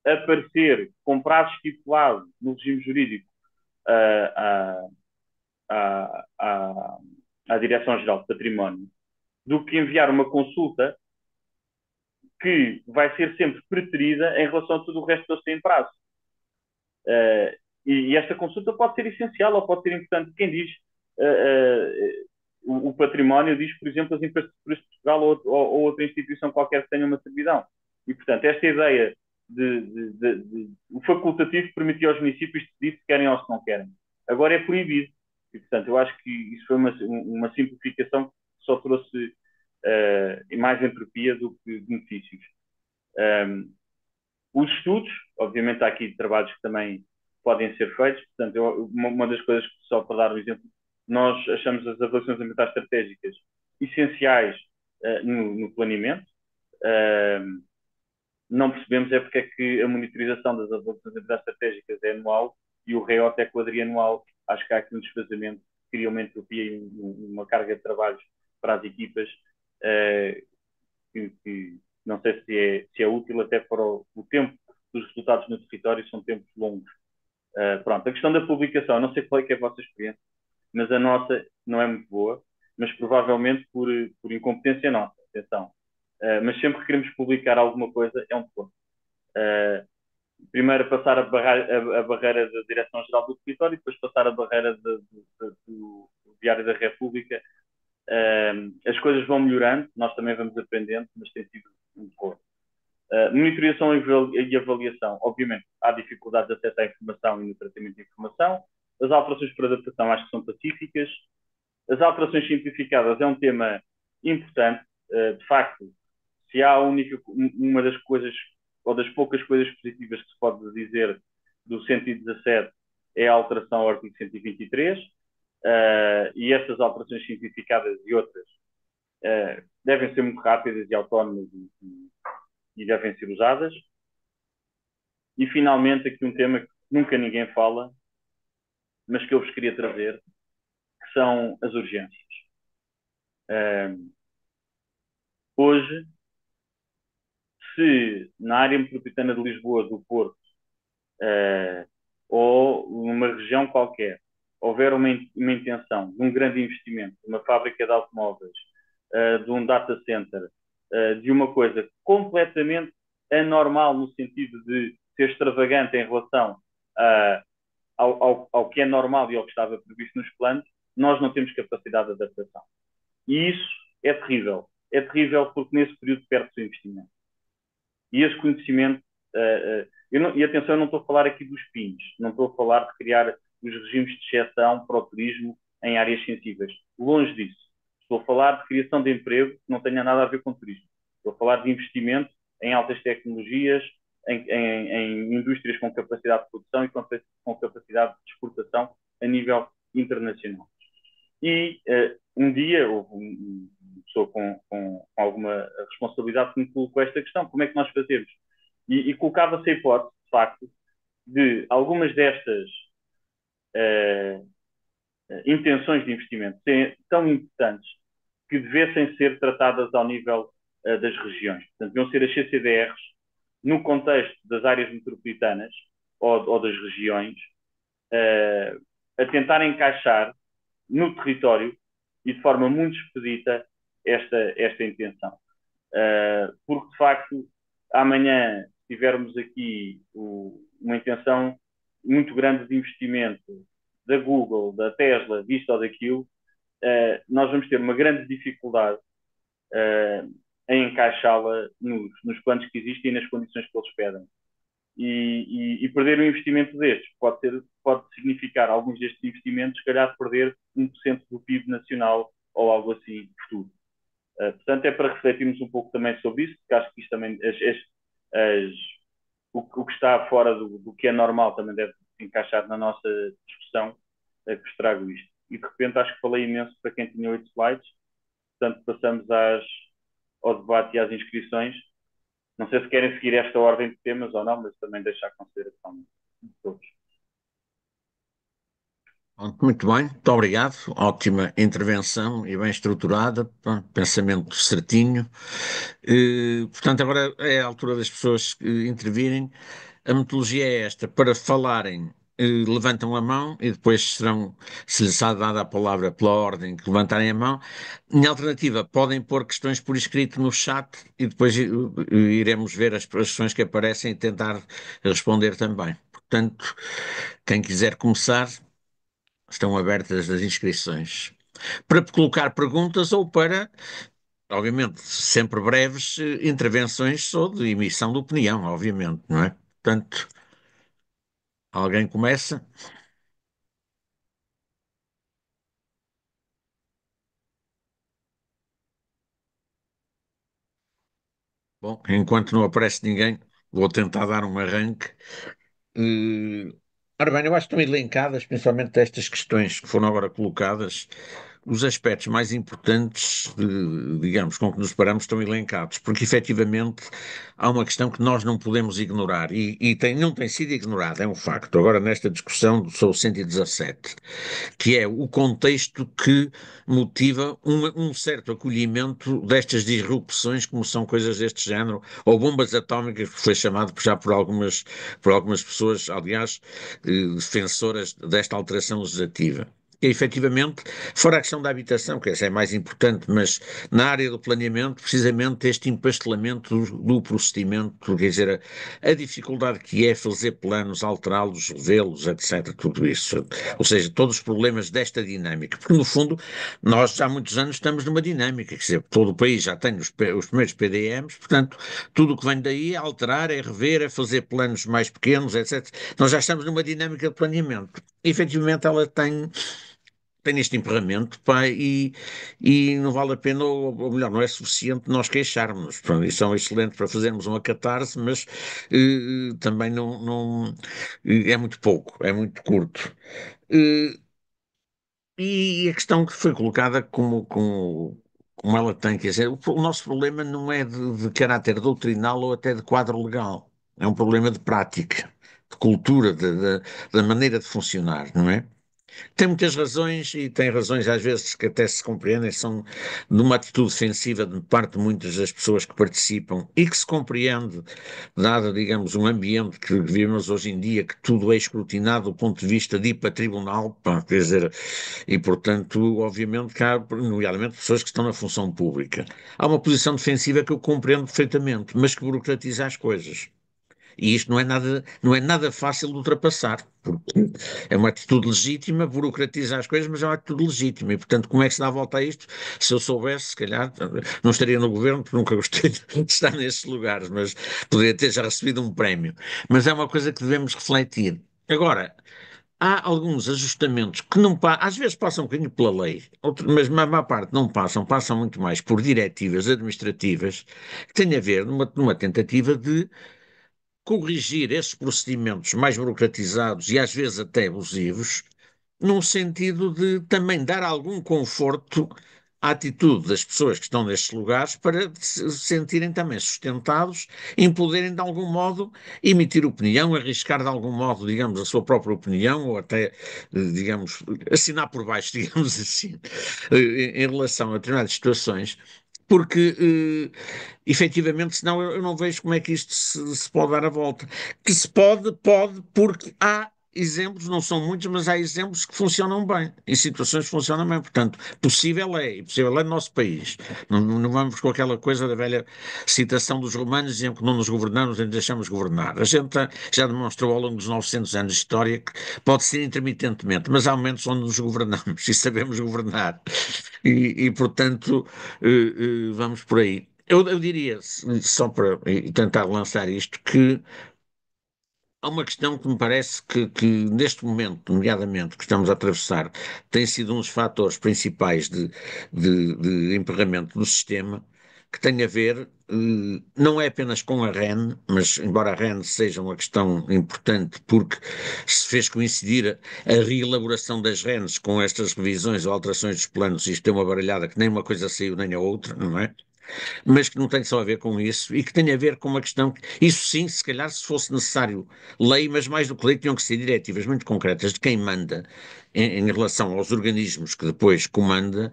a parecer com prazo estipulado no regime jurídico à Direção-Geral de Património, do que enviar uma consulta que vai ser sempre preterida em relação a tudo o resto que eles têm prazo. E esta consulta pode ser essencial ou pode ser importante. Quem diz o património diz, por exemplo, as infraestruturas de Portugal ou outra instituição qualquer que tenha uma servidão. E, portanto, esta ideia o facultativo permitia aos municípios decidir se querem ou se não querem. Agora é proibido. E, portanto, eu acho que isso foi uma simplificação que só trouxe mais entropia do que benefícios. Os estudos, obviamente há aqui trabalhos que também podem ser feitos. Portanto, uma das coisas, só para dar um exemplo, nós achamos as avaliações ambientais estratégicas essenciais no planeamento. Não percebemos é porque é que a monitorização das avaliações ambientais estratégicas é anual e o REOT é quadrianual. Acho que há aqui um desfazamento que cria uma entropia e uma carga de trabalhos para as equipas que não sei se é útil até para o tempo dos resultados no território, são tempos longos. Pronto, a questão da publicação, não sei qual é que é a vossa experiência, mas a nossa não é muito boa, mas provavelmente por incompetência nossa, atenção. Mas sempre que queremos publicar alguma coisa, é um ponto. Primeiro passar a barreira da Direção-Geral do Território, depois passar a barreira do Diário da República. As coisas vão melhorando, nós também vamos aprendendo, mas tem sido muito boa. Monitorização e avaliação. Obviamente, há dificuldades de acesso à informação e no tratamento de informação. As alterações por adaptação acho que são pacíficas. as alterações simplificadas é um tema importante. De facto, se há uma das coisas, ou das poucas coisas positivas que se pode dizer do 117, é a alteração ao artigo 123, e essas alterações simplificadas e outras devem ser muito rápidas e autónomas e devem ser usadas. E, finalmente, aqui um tema que nunca ninguém fala, mas que eu vos queria trazer, que são as urgências. Hoje, se na área metropolitana de Lisboa, do Porto, ou numa região qualquer, houver uma intenção de um grande investimento, de uma fábrica de automóveis, de um data center, de uma coisa completamente anormal no sentido de ser extravagante em relação ao que é normal e ao que estava previsto nos planos, nós não temos capacidade de adaptação. E isso é terrível. É terrível porque nesse período perde-se o investimento. E esse conhecimento, e atenção, eu não estou a falar aqui dos PINs, não estou a falar de criar os regimes de exceção para o turismo em áreas sensíveis. Longe disso. Estou a falar de criação de emprego que não tenha nada a ver com turismo. Estou a falar de investimento em altas tecnologias, em indústrias com capacidade de produção e com capacidade de exportação a nível internacional. E um dia houve uma pessoa com alguma responsabilidade que me colocou esta questão: como é que nós fazemos? E colocava-se a hipótese, de facto, de algumas destas intenções de investimento serem tão importantes que devessem ser tratadas ao nível das regiões. Portanto, deviam ser as CCDRs no contexto das áreas metropolitanas ou das regiões, a tentar encaixar no território e de forma muito expedita esta intenção. Porque, de facto, amanhã, se tivermos aqui uma intenção muito grande de investimento da Google, da Tesla, disto ou daquilo, nós vamos ter uma grande dificuldade em encaixá-la nos planos que existem e nas condições que eles pedem. E perder um investimento destes pode significar alguns destes investimentos, se calhar, perder 1% do PIB nacional ou algo assim futuro. Portanto, é para refletirmos um pouco também sobre isso, porque acho que isto também, o que está fora do que é normal também deve encaixar na nossa discussão, que vos trago isto. E de repente acho que falei imenso para quem tinha 8 slides, portanto passamos ao debate e às inscrições. Não sei se querem seguir esta ordem de temas ou não, mas também deixo à consideração de todos. Muito bem, muito obrigado. Ótima intervenção e bem estruturada, pensamento certinho. Portanto, agora é a altura das pessoas intervirem. A metodologia é esta: para falarem, levantam a mão e depois serão, se lhes será dada a palavra pela ordem que levantarem a mão. Em alternativa, podem pôr questões por escrito no chat e depois iremos ver as questões que aparecem e tentar responder também. Portanto, quem quiser começar, estão abertas as inscrições. Para colocar perguntas ou para, obviamente, sempre breves, intervenções sobre emissão de opinião, obviamente, não é? Portanto, alguém começa? Bom, enquanto não aparece ninguém, vou tentar dar um arranque. Eh, Ora bem, eu acho que estão elencadas, principalmente estas questões que foram agora colocadas, os aspectos mais importantes, digamos, com que nos paramos estão elencados, porque efetivamente há uma questão que nós não podemos ignorar não tem sido ignorada, é um facto. Agora, nesta discussão sobre o 117, que é o contexto que motiva um certo acolhimento destas disrupções, como são coisas deste género, ou bombas atómicas, que foi chamado já por algumas pessoas, aliás, defensoras desta alteração legislativa. E, efetivamente, fora a questão da habitação, que essa é mais importante, mas na área do planeamento, precisamente este empastelamento do procedimento, quer dizer, a dificuldade que é fazer planos, alterá-los, revê-los, etc., tudo isso. Ou seja, todos os problemas desta dinâmica. Porque, no fundo, nós já há muitos anos estamos numa dinâmica, quer dizer, todo o país já tem os primeiros PDMs, portanto, tudo o que vem daí é alterar, é rever, é fazer planos mais pequenos, etc. Nós já estamos numa dinâmica de planeamento. E, efetivamente, ela tem tem este emperramento, pá, e não vale a pena, ou melhor, não é suficiente nós queixarmos. Pronto, isso é um excelente para fazermos uma catarse, mas também é muito pouco, é muito curto. Eh, e a questão que foi colocada como ela tem, quer dizer, o nosso problema não é de caráter doutrinal ou até de quadro legal, é um problema de prática, de cultura, da maneira de funcionar, não é? Tem muitas razões e tem razões às vezes que até se compreendem, são de uma atitude defensiva de parte de muitas das pessoas que participam e que se compreende, dado, digamos, um ambiente que vivemos hoje em dia, que tudo é escrutinado do ponto de vista de ir para tribunal, pá, quer dizer, e portanto, obviamente, que há, nomeadamente, pessoas que estão na função pública. Há uma posição defensiva que eu compreendo perfeitamente, mas que burocratiza as coisas. E isto não é nada fácil de ultrapassar, porque é uma atitude legítima, burocratiza as coisas, mas é uma atitude legítima. E, portanto, como é que se dá a volta a isto? Se eu soubesse, se calhar, não estaria no governo, porque nunca gostei de estar nesses lugares, mas poderia ter já recebido um prémio. Mas é uma coisa que devemos refletir. Agora, há alguns ajustamentos que não às vezes passam um bocadinho pela lei, mas a maior parte não passam, passam muito mais por diretivas administrativas que têm a ver numa tentativa de corrigir esses procedimentos mais burocratizados e às vezes até abusivos, num sentido de também dar algum conforto à atitude das pessoas que estão nestes lugares para se sentirem também sustentados em poderem de algum modo emitir opinião, arriscar de algum modo, digamos, a sua própria opinião ou até, digamos, assinar por baixo, digamos assim, em relação a determinadas situações. Porque efetivamente, senão eu não vejo como é que isto se pode dar a volta. Que se pode, porque há exemplos, não são muitos, mas há exemplos que funcionam bem, em situações que funcionam bem. Portanto, e possível é no nosso país. Não vamos com aquela coisa da velha citação dos romanos, dizendo que não nos governamos nem deixamos governar. A gente já demonstrou ao longo dos 900 anos de história que pode ser intermitentemente, mas há momentos onde nos governamos e sabemos governar. Portanto, vamos por aí. Eu diria, só para tentar lançar isto, que há uma questão que me parece que neste momento, nomeadamente, que estamos a atravessar, tem sido um dos fatores principais de emperramento do sistema, que tem a ver, não é apenas com a REN, mas embora a REN seja uma questão importante, porque se fez coincidir a reelaboração das RENs com estas revisões ou alterações dos planos, isto é uma baralhada que nem uma coisa saiu nem a outra, não é? Mas que não tem só a ver com isso e que tem a ver com uma questão, isso sim, se calhar se fosse necessário lei, mas mais do que lei tinham que ser diretivas muito concretas de quem manda em relação aos organismos que depois comanda,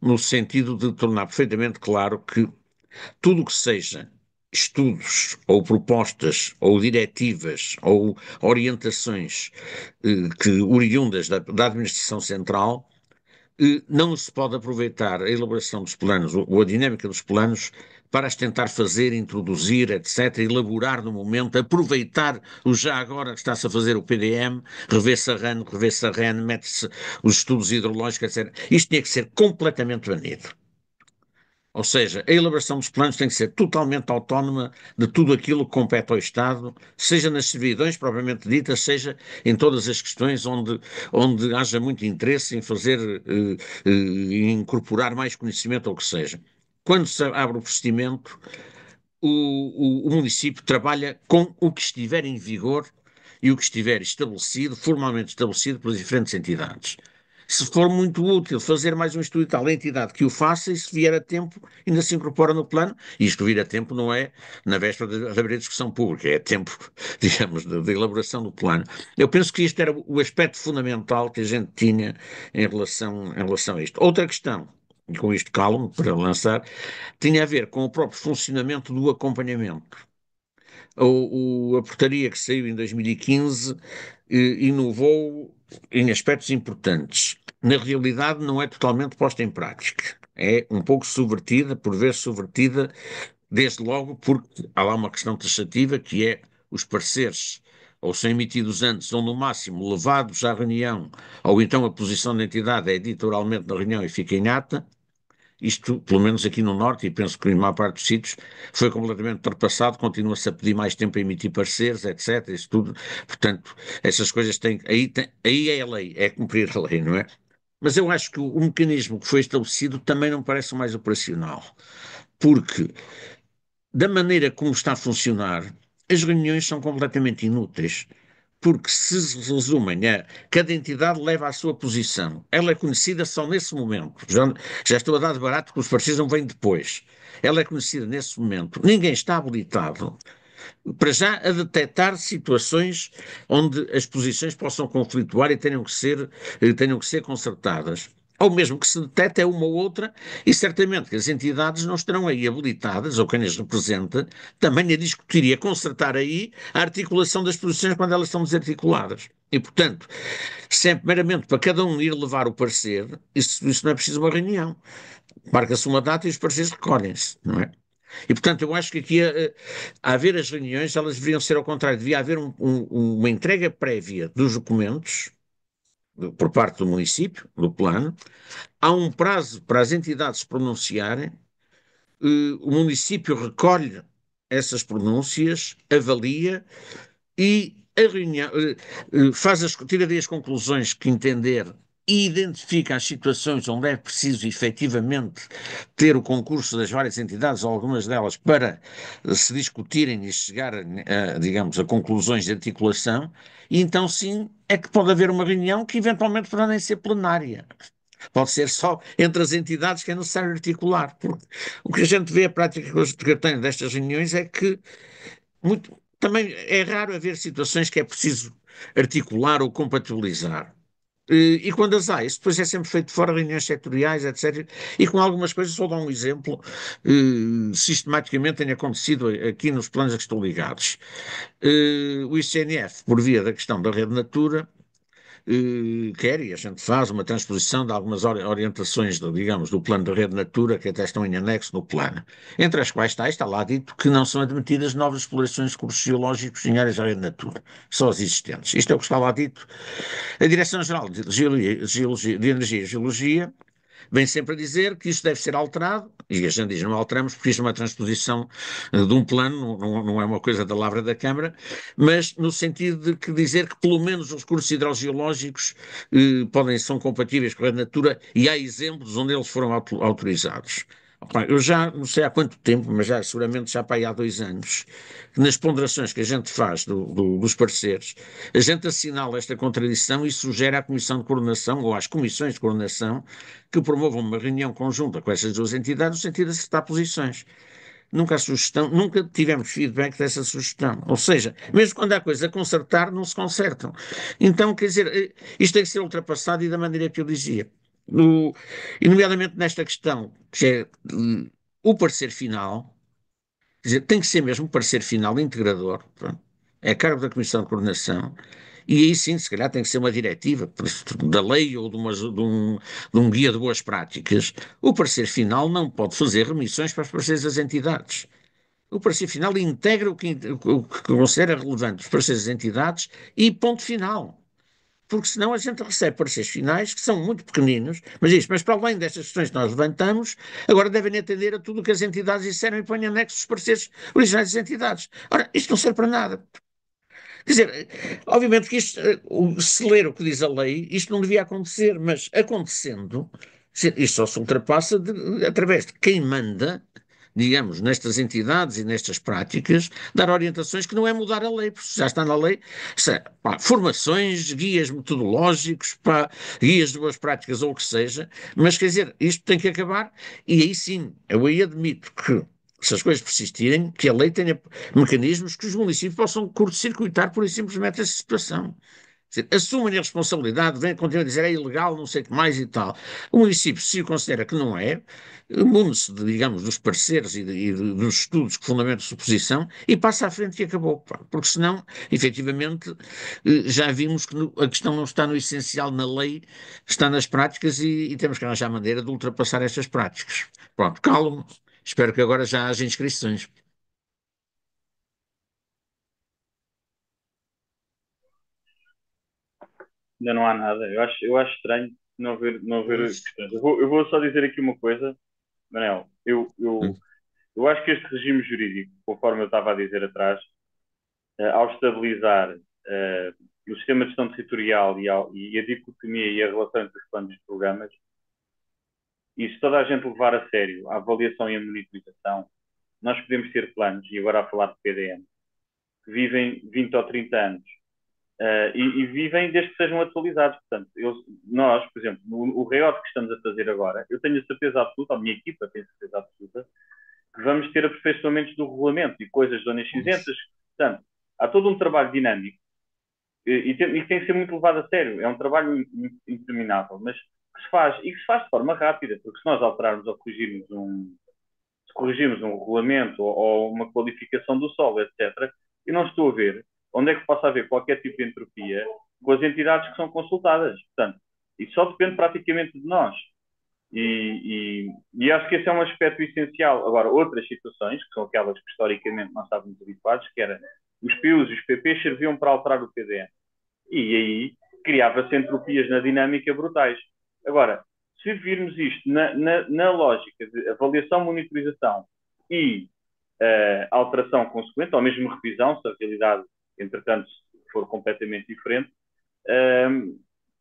no sentido de tornar perfeitamente claro que tudo o que seja estudos ou propostas ou diretivas ou orientações que oriundas da administração central não se pode aproveitar a elaboração dos planos ou a dinâmica dos planos para as tentar fazer, introduzir, etc., elaborar no momento, aproveitar o já agora que está-se a fazer o PDM, rever-se a RAN, rever-se a REN, mete-se os estudos hidrológicos, etc. Isto tinha que ser completamente banido. Ou seja, a elaboração dos planos tem que ser totalmente autónoma de tudo aquilo que compete ao Estado, seja nas servidões propriamente ditas, seja em todas as questões onde haja muito interesse em fazer, em incorporar mais conhecimento ou o que seja. Quando se abre o procedimento, o município trabalha com o que estiver em vigor e o que estiver estabelecido, formalmente estabelecido pelas diferentes entidades. Se for muito útil fazer mais um estudo e tal, a entidade que o faça e se vier a tempo ainda se incorpora no plano, e isto vir a tempo não é na véspera de abrir a discussão pública, é tempo, digamos, de elaboração do plano. Eu penso que isto era o aspecto fundamental que a gente tinha em relação a isto. Outra questão, e com isto calmo para lançar, tinha a ver com o próprio funcionamento do acompanhamento. A portaria que saiu em 2015 inovou em aspectos importantes. Na realidade, não é totalmente posta em prática. É um pouco subvertida, por vezes subvertida, desde logo porque há lá uma questão taxativa que é os pareceres ou são emitidos antes ou no máximo levados à reunião, ou então a posição da entidade é dita oralmente na reunião e fica em ata. Isto, pelo menos aqui no Norte, e penso que em maior parte dos sítios, foi completamente ultrapassado, continua-se a pedir mais tempo a emitir pareceres, etc. Isso tudo. Portanto, essas coisas têm. Aí é a lei, é cumprir a lei, não é? Mas eu acho que o mecanismo que foi estabelecido também não parece o mais operacional, porque da maneira como está a funcionar, as reuniões são completamente inúteis. Porque se resumem a cada entidade leva a sua posição. Ela é conhecida só nesse momento. Já estou a dar de barato que os parceiros não vêm depois. Ela é conhecida nesse momento. Ninguém está habilitado para já a detectar situações onde as posições possam conflituar e tenham que ser consertadas. Ou mesmo que se detecte é uma ou outra, e certamente que as entidades não estarão aí habilitadas, ou quem as representa, também a discutir e a consertar aí a articulação das posições quando elas estão desarticuladas. E, portanto, sempre meramente para cada um ir levar o parecer, isso não é preciso uma reunião. Marca-se uma data e os pareceres recolhem-se, não é? E, portanto, eu acho que aqui, a haver as reuniões, elas deveriam ser ao contrário, devia haver uma entrega prévia dos documentos por parte do município, do plano, há um prazo para as entidades se pronunciarem, o município recolhe essas pronúncias, avalia e a reunião, tira daí as conclusões que entender e identifica as situações onde é preciso efetivamente ter o concurso das várias entidades, ou algumas delas, para se discutirem e chegar, digamos, a conclusões de articulação, e então sim é que pode haver uma reunião que eventualmente poderá nem ser plenária. Pode ser só entre as entidades que é necessário articular. Porque o que a gente vê, a prática que eu tenho destas reuniões é que também é raro haver situações que é preciso articular ou compatibilizar. E quando as há, isso depois é sempre feito fora reuniões setoriais, etc. E com algumas coisas, só dar um exemplo, sistematicamente tem acontecido aqui nos planos a que estou ligados. O ICNF, por via da questão da rede Natura, quer, e a gente faz uma transposição de algumas orientações, digamos, do plano de rede Natura, que até estão em anexo no plano, entre as quais está lá dito que não são admitidas novas explorações de recursos geológicos em áreas da rede Natura, só as existentes. Isto é o que está lá dito. A Direção-Geral de Energia e Geologia vem sempre a dizer que isto deve ser alterado, e a gente diz não alteramos porque isto é uma transposição de um plano, não é uma coisa da lavra da Câmara, mas no sentido de que dizer que pelo menos os recursos hidrogeológicos são compatíveis com a natura e há exemplos onde eles foram autorizados. Opa, eu já não sei há quanto tempo, mas já seguramente já para aí há 2 anos, que nas ponderações que a gente faz dos pareceres, a gente assinala esta contradição e sugere à Comissão de Coordenação ou às comissões de coordenação que promovam uma reunião conjunta com essas duas entidades no sentido de acertar posições. Nunca tivemos feedback dessa sugestão. Ou seja, mesmo quando há coisa a consertar, não se consertam. Então, quer dizer, isto tem que ser ultrapassado e da maneira que eu dizia. E nomeadamente nesta questão, que é o parecer final, quer dizer, tem que ser mesmo o parecer final integrador, pronto, é a cargo da Comissão de Coordenação, e aí sim, se calhar tem que ser uma diretiva da lei ou de um guia de boas práticas. O parecer final não pode fazer remissões para os pareceres das entidades. O parecer final integra o que considera relevante os pareceres das entidades e ponto final. Porque senão a gente recebe pareceres finais que são muito pequeninos, mas para além destas questões que nós levantamos, agora devem atender a tudo o que as entidades disseram e põem anexos os pareceres originais das entidades. Ora, isto não serve para nada. Quer dizer, obviamente que isto, se ler o que diz a lei, isto não devia acontecer, mas acontecendo, isto só se ultrapassa através de quem manda, digamos, nestas entidades e nestas práticas, dar orientações que não é mudar a lei, porque já está na lei, pá, formações, guias metodológicos, pá, guias de boas práticas ou o que seja, mas quer dizer, isto tem que acabar, e aí sim, eu aí admito que se as coisas persistirem, que a lei tenha mecanismos que os municípios possam curto-circuitar por e simplesmente essa situação. Quer dizer, assumem a responsabilidade, vêm continuar a dizer é ilegal, não sei o que mais e tal. O município, se considera que não é, munde-se, digamos, dos pareceres dos estudos que fundamentam a suposição e passa à frente e acabou. Porque senão, efetivamente, já vimos que a questão não está no essencial na lei, está nas práticas e temos que arranjar maneira de ultrapassar estas práticas. Pronto, calmo. Espero que agora já haja inscrições. Ainda não há nada. Eu acho estranho não haver questões. Eu vou só dizer aqui uma coisa, Manel. Eu acho que este regime jurídico, conforme eu estava a dizer atrás, ao estabilizar o sistema de gestão territorial e a dicotomia e a relação entre os planos e os programas, e se toda a gente levar a sério a avaliação e a monitorização, nós podemos ter planos, e agora a falar de PDM, que vivem 20 ou 30 anos e vivem desde que sejam atualizados. Portanto, nós, por exemplo, o REOT que estamos a fazer agora, eu tenho a certeza absoluta, a minha equipa tem a certeza absoluta, que vamos ter aperfeiçoamentos do regulamento e coisas zonas cinzentas. Portanto, há todo um trabalho dinâmico e tem que ser muito levado a sério. É um trabalho interminável, mas que se faz, e que se faz de forma rápida, porque se nós alterarmos ou corrigirmos um regulamento ou uma qualificação do solo, etc., eu não estou a ver onde é que possa haver qualquer tipo de entropia com as entidades que são consultadas. Portanto, isso só depende praticamente de nós. E acho que esse é um aspecto essencial. Agora, outras situações, que são aquelas que historicamente nós estávamos habituados, que era os PUs e os PPs serviam para alterar o PDM. E aí criava-se entropias na dinâmica brutais. Agora, se virmos isto na lógica de avaliação, monitorização e alteração consequente, ou mesmo revisão, se a realidade, entretanto, for completamente diferente,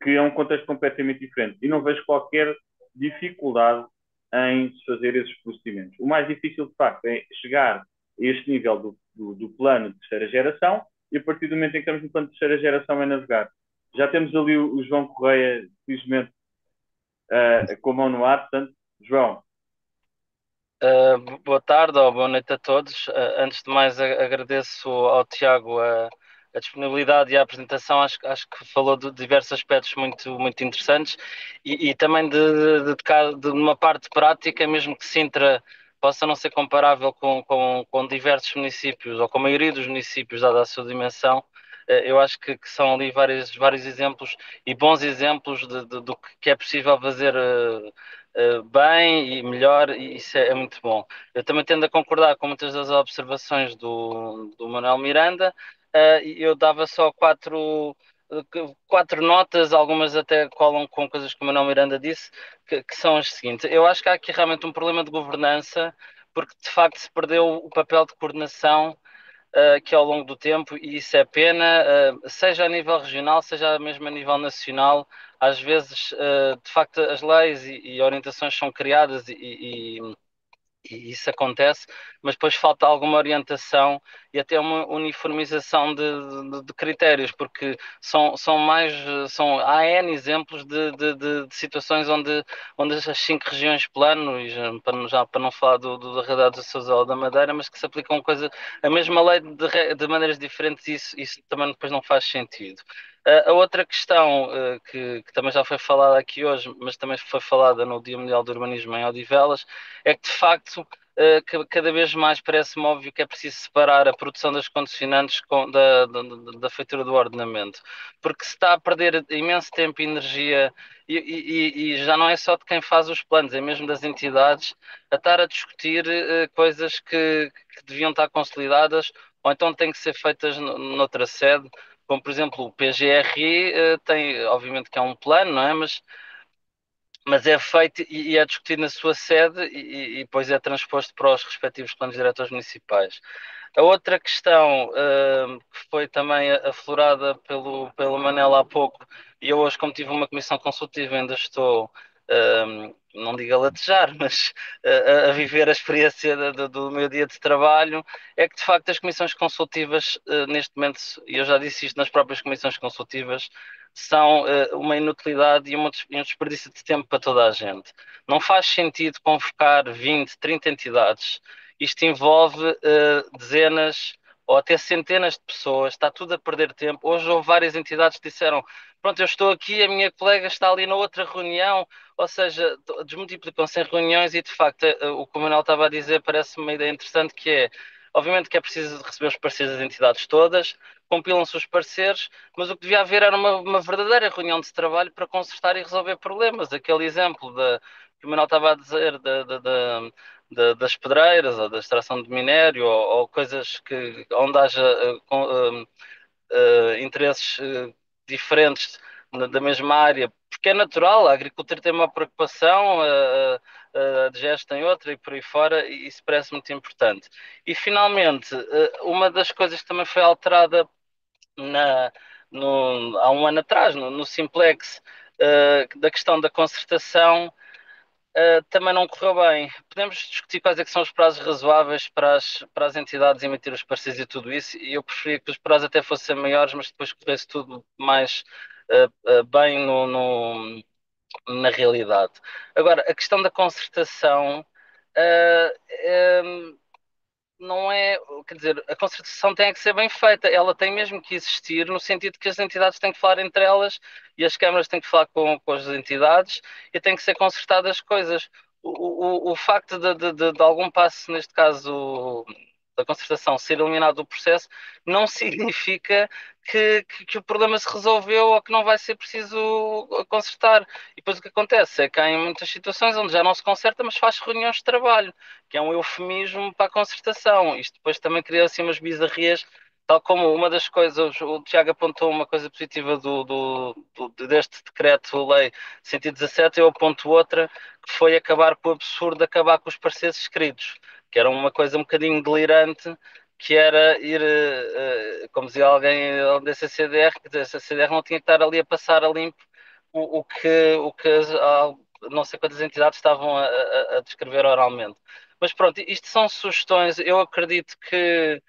que é um contexto completamente diferente. E não vejo qualquer dificuldade em se fazer esses procedimentos. O mais difícil, de facto, é chegar a este nível do plano de terceira geração e a partir do momento em que estamos no plano de terceira geração é navegar. Já temos ali o João Correia, felizmente, com a mão no ar. Portanto, João. Boa tarde ou boa noite a todos. Antes de mais, agradeço ao Tiago a disponibilidade e a apresentação. Acho que falou de diversos aspectos muito interessantes e também de uma parte prática, mesmo que Sintra possa não ser comparável com diversos municípios ou com a maioria dos municípios, dada a sua dimensão. Eu acho que são ali vários exemplos e bons exemplos do que é possível fazer bem e melhor, e isso é muito bom. Eu também tendo a concordar com muitas das observações do Manuel Miranda, e eu dava só quatro notas, algumas até colam com coisas que o Manuel Miranda disse, que são as seguintes. Eu acho que há aqui realmente um problema de governança, porque de facto se perdeu o papel de coordenação que ao longo do tempo, e isso é pena, seja a nível regional, seja mesmo a nível nacional, às vezes, de facto, as leis e orientações são criadas e isso acontece, mas depois falta alguma orientação e até uma uniformização de critérios, porque há N exemplos de situações onde as cinco regiões plano, e para não falar da realidade do Açores ou da Madeira, mas que se aplicam a mesma lei de maneiras diferentes, e isso também depois não faz sentido. A outra questão que também já foi falada aqui hoje, mas também foi falada no Dia Mundial do Urbanismo em Odivelas, é que de facto cada vez mais parece-me óbvio que é preciso separar a produção das condicionantes da feitura do ordenamento, porque se está a perder imenso tempo e energia e já não é só de quem faz os planos, é mesmo das entidades a estar a discutir coisas que deviam estar consolidadas ou então têm que ser feitas noutra sede, como por exemplo o PGRI tem, obviamente que é um plano, não é? Mas é feito e é discutido na sua sede e depois é transposto para os respectivos planos diretores municipais. A outra questão que foi também aflorada pelo Manel há pouco, e eu hoje, como tive uma comissão consultiva, ainda estou, não digo a latejar, mas a viver a experiência do meu dia de trabalho, é que de facto as comissões consultivas, neste momento, e eu já disse isto nas próprias comissões consultivas, são uma inutilidade e um desperdício de tempo para toda a gente. Não faz sentido convocar 20, 30 entidades. Isto envolve dezenas ou até centenas de pessoas, está tudo a perder tempo. Hoje houve várias entidades que disseram: pronto, eu estou aqui, a minha colega está ali na outra reunião, ou seja, desmultiplicam-se em reuniões e de facto o que o Manuel estava a dizer parece-me uma ideia interessante que é, obviamente que é preciso receber os pareceres das entidades todas, compilam-se os pareceres, mas o que devia haver era uma verdadeira reunião de trabalho para consertar e resolver problemas. Aquele exemplo que o Manuel estava a dizer das pedreiras ou da extração de minério ou coisas onde haja interesses diferentes da mesma área, porque é natural, a agricultura tem uma preocupação, a DGES tem outra e por aí fora, e isso parece muito importante. E finalmente, uma das coisas que também foi alterada na, há um ano atrás, no Simplex, da questão da concertação, também não correu bem. Podemos discutir quais é que são os prazos razoáveis para as entidades emitir os pareceres e tudo isso, e eu preferia que os prazos até fossem maiores, mas depois corresse tudo mais bem na realidade. Agora, a questão da concertação. Uh, não é, quer dizer, a concertação tem que ser bem feita, ela tem mesmo que existir no sentido que as entidades têm que falar entre elas e as câmaras têm que falar com as entidades e têm que ser concertadas as coisas. O facto de algum passo, neste caso da concertação, ser eliminado do processo, não significa que o problema se resolveu ou que não vai ser preciso consertar. E depois o que acontece é que há em muitas situações onde já não se conserta, mas faz reuniões de trabalho, que é um eufemismo para a concertação. Isto depois também cria assim umas bizarrias, tal como uma das coisas, o Tiago apontou uma coisa positiva deste decreto-lei 117, eu aponto outra, que foi acabar com o absurdo de acabar com os pareceres escritos, que era uma coisa um bocadinho delirante, que era ir, como dizia alguém da CCDR, que a CCDR não tinha que estar ali a passar a limpo o que não sei quantas entidades estavam a descrever oralmente. Mas pronto, isto são sugestões. Eu acredito que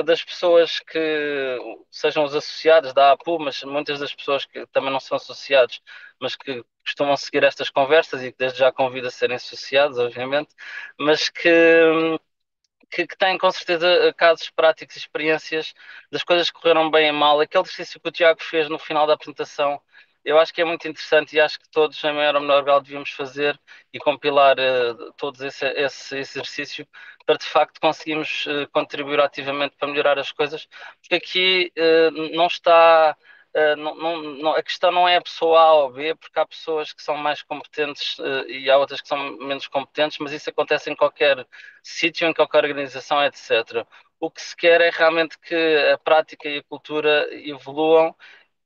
das pessoas que sejam os associados da APU, mas muitas das pessoas que também não são associados, mas que costumam seguir estas conversas e que desde já convido a serem associados, obviamente, mas que têm com certeza casos práticos e experiências das coisas que correram bem e mal. Aquele exercício que o Tiago fez no final da apresentação, eu acho que é muito interessante e acho que todos, em maior ou menor grau, devíamos fazer e compilar todos esse exercício para de facto conseguirmos contribuir ativamente para melhorar as coisas, porque aqui não está. A questão não é a pessoa A ou B, porque há pessoas que são mais competentes e há outras que são menos competentes, mas isso acontece em qualquer sítio, em qualquer organização, etc. O que se quer é realmente que a prática e a cultura evoluam,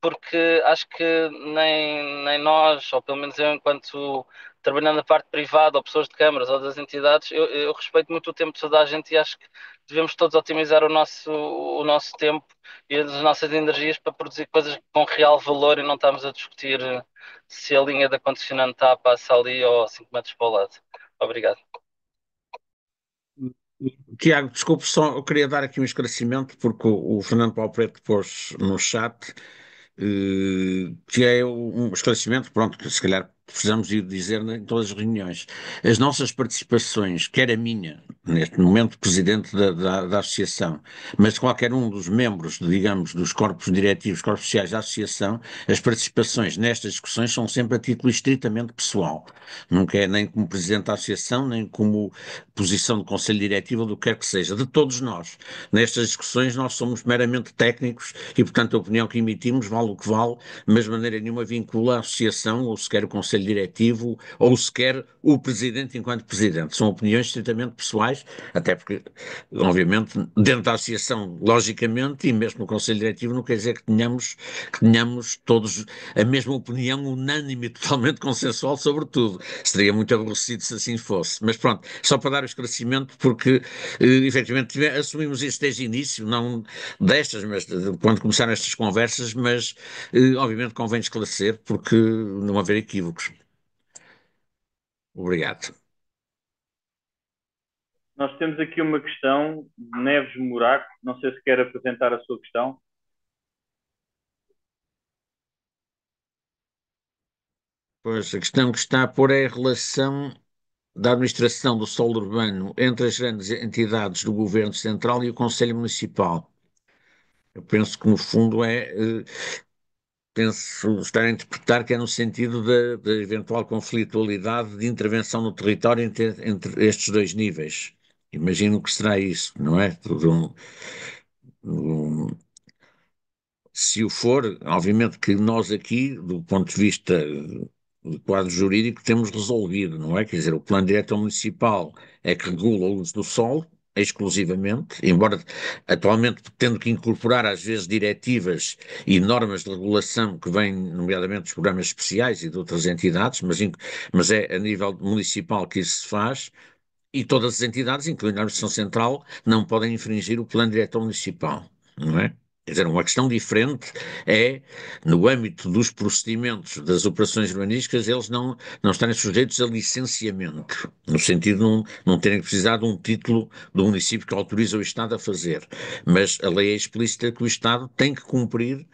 porque acho que nem nós, ou pelo menos eu, enquanto trabalhando na parte privada, ou pessoas de câmaras ou das entidades, eu respeito muito o tempo de toda a gente e acho que devemos todos otimizar o nosso tempo e as nossas energias para produzir coisas com real valor e não estamos a discutir se a linha da condicionante está, passa ali ou 5 metros para o lado. Obrigado. Tiago, desculpe só, eu queria dar aqui um esclarecimento, porque o Fernando Paulo Preto pôs no chat, que é um esclarecimento, pronto, que se calhar precisamos ir dizer em todas as reuniões. As nossas participações, quer a minha, neste momento presidente da associação, mas de qualquer um dos membros, digamos, dos corpos diretivos, corpos sociais da associação, as participações nestas discussões são sempre a título estritamente pessoal. Nunca é nem como presidente da associação, nem como posição do Conselho Diretivo ou do que quer que seja, de todos nós. Nestas discussões nós somos meramente técnicos e, portanto, a opinião que emitimos vale o que vale, mas de maneira nenhuma vincula a associação ou sequer o Conselho Diretivo ou sequer o Presidente enquanto Presidente. São opiniões estritamente pessoais, até porque, obviamente, dentro da associação, logicamente, e mesmo no Conselho Diretivo, não quer dizer que tenhamos todos a mesma opinião unânime e totalmente consensual sobre tudo. Seria muito aborrecido se assim fosse. Mas pronto, só para dar o esclarecimento, porque efetivamente assumimos isso desde o início, não destas, mas quando começaram estas conversas, mas obviamente convém esclarecer, porque não haver equívocos. Obrigado. Nós temos aqui uma questão de Neves Moraco, não sei se quer apresentar a sua questão. Pois, a questão que está a pôr é a relação da administração do solo urbano entre as grandes entidades do Governo Central e o Conselho Municipal. Eu penso que, no fundo, penso estar a interpretar que é no sentido da eventual conflitualidade de intervenção no território entre estes dois níveis. Imagino que será isso, não é? Um- Se o for, obviamente que nós aqui, do ponto de vista do quadro jurídico, temos resolvido, não é? Quer dizer, o plano diretor municipal é que regula o uso do solo, exclusivamente, embora atualmente tendo que incorporar às vezes diretivas e normas de regulação que vêm, nomeadamente dos programas especiais e de outras entidades, mas é a nível municipal que isso se faz, e todas as entidades, incluindo a Administração Central, não podem infringir o plano diretor municipal, não é? Quer dizer, uma questão diferente é, no âmbito dos procedimentos das operações urbanísticas, eles não estarem sujeitos a licenciamento, no sentido de não terem que precisar de um título do município que autoriza o Estado a fazer. Mas a lei é explícita que o Estado tem que cumprir,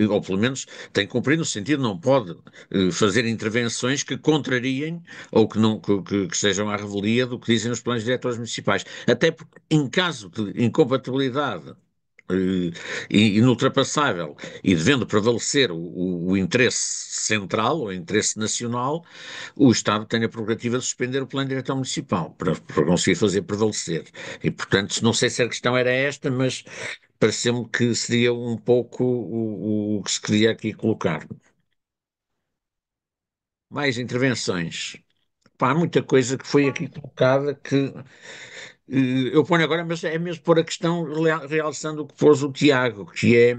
ou pelo menos tem que cumprir no sentido de não pode fazer intervenções que contrariem ou que, não, que estejam à revelia do que dizem os planos diretores municipais. Até porque, em caso de incompatibilidade eh, inultrapassável e devendo prevalecer o interesse central, o interesse nacional, o Estado tem a prerrogativa de suspender o plano diretor municipal para conseguir fazer prevalecer. E, portanto, não sei se a questão era esta, mas pareceu-me que seria um pouco o que se queria aqui colocar. Mais intervenções. Pá, há muita coisa que foi aqui colocada que eu ponho agora, mas é mesmo por a questão, realçando o que pôs o Tiago, que é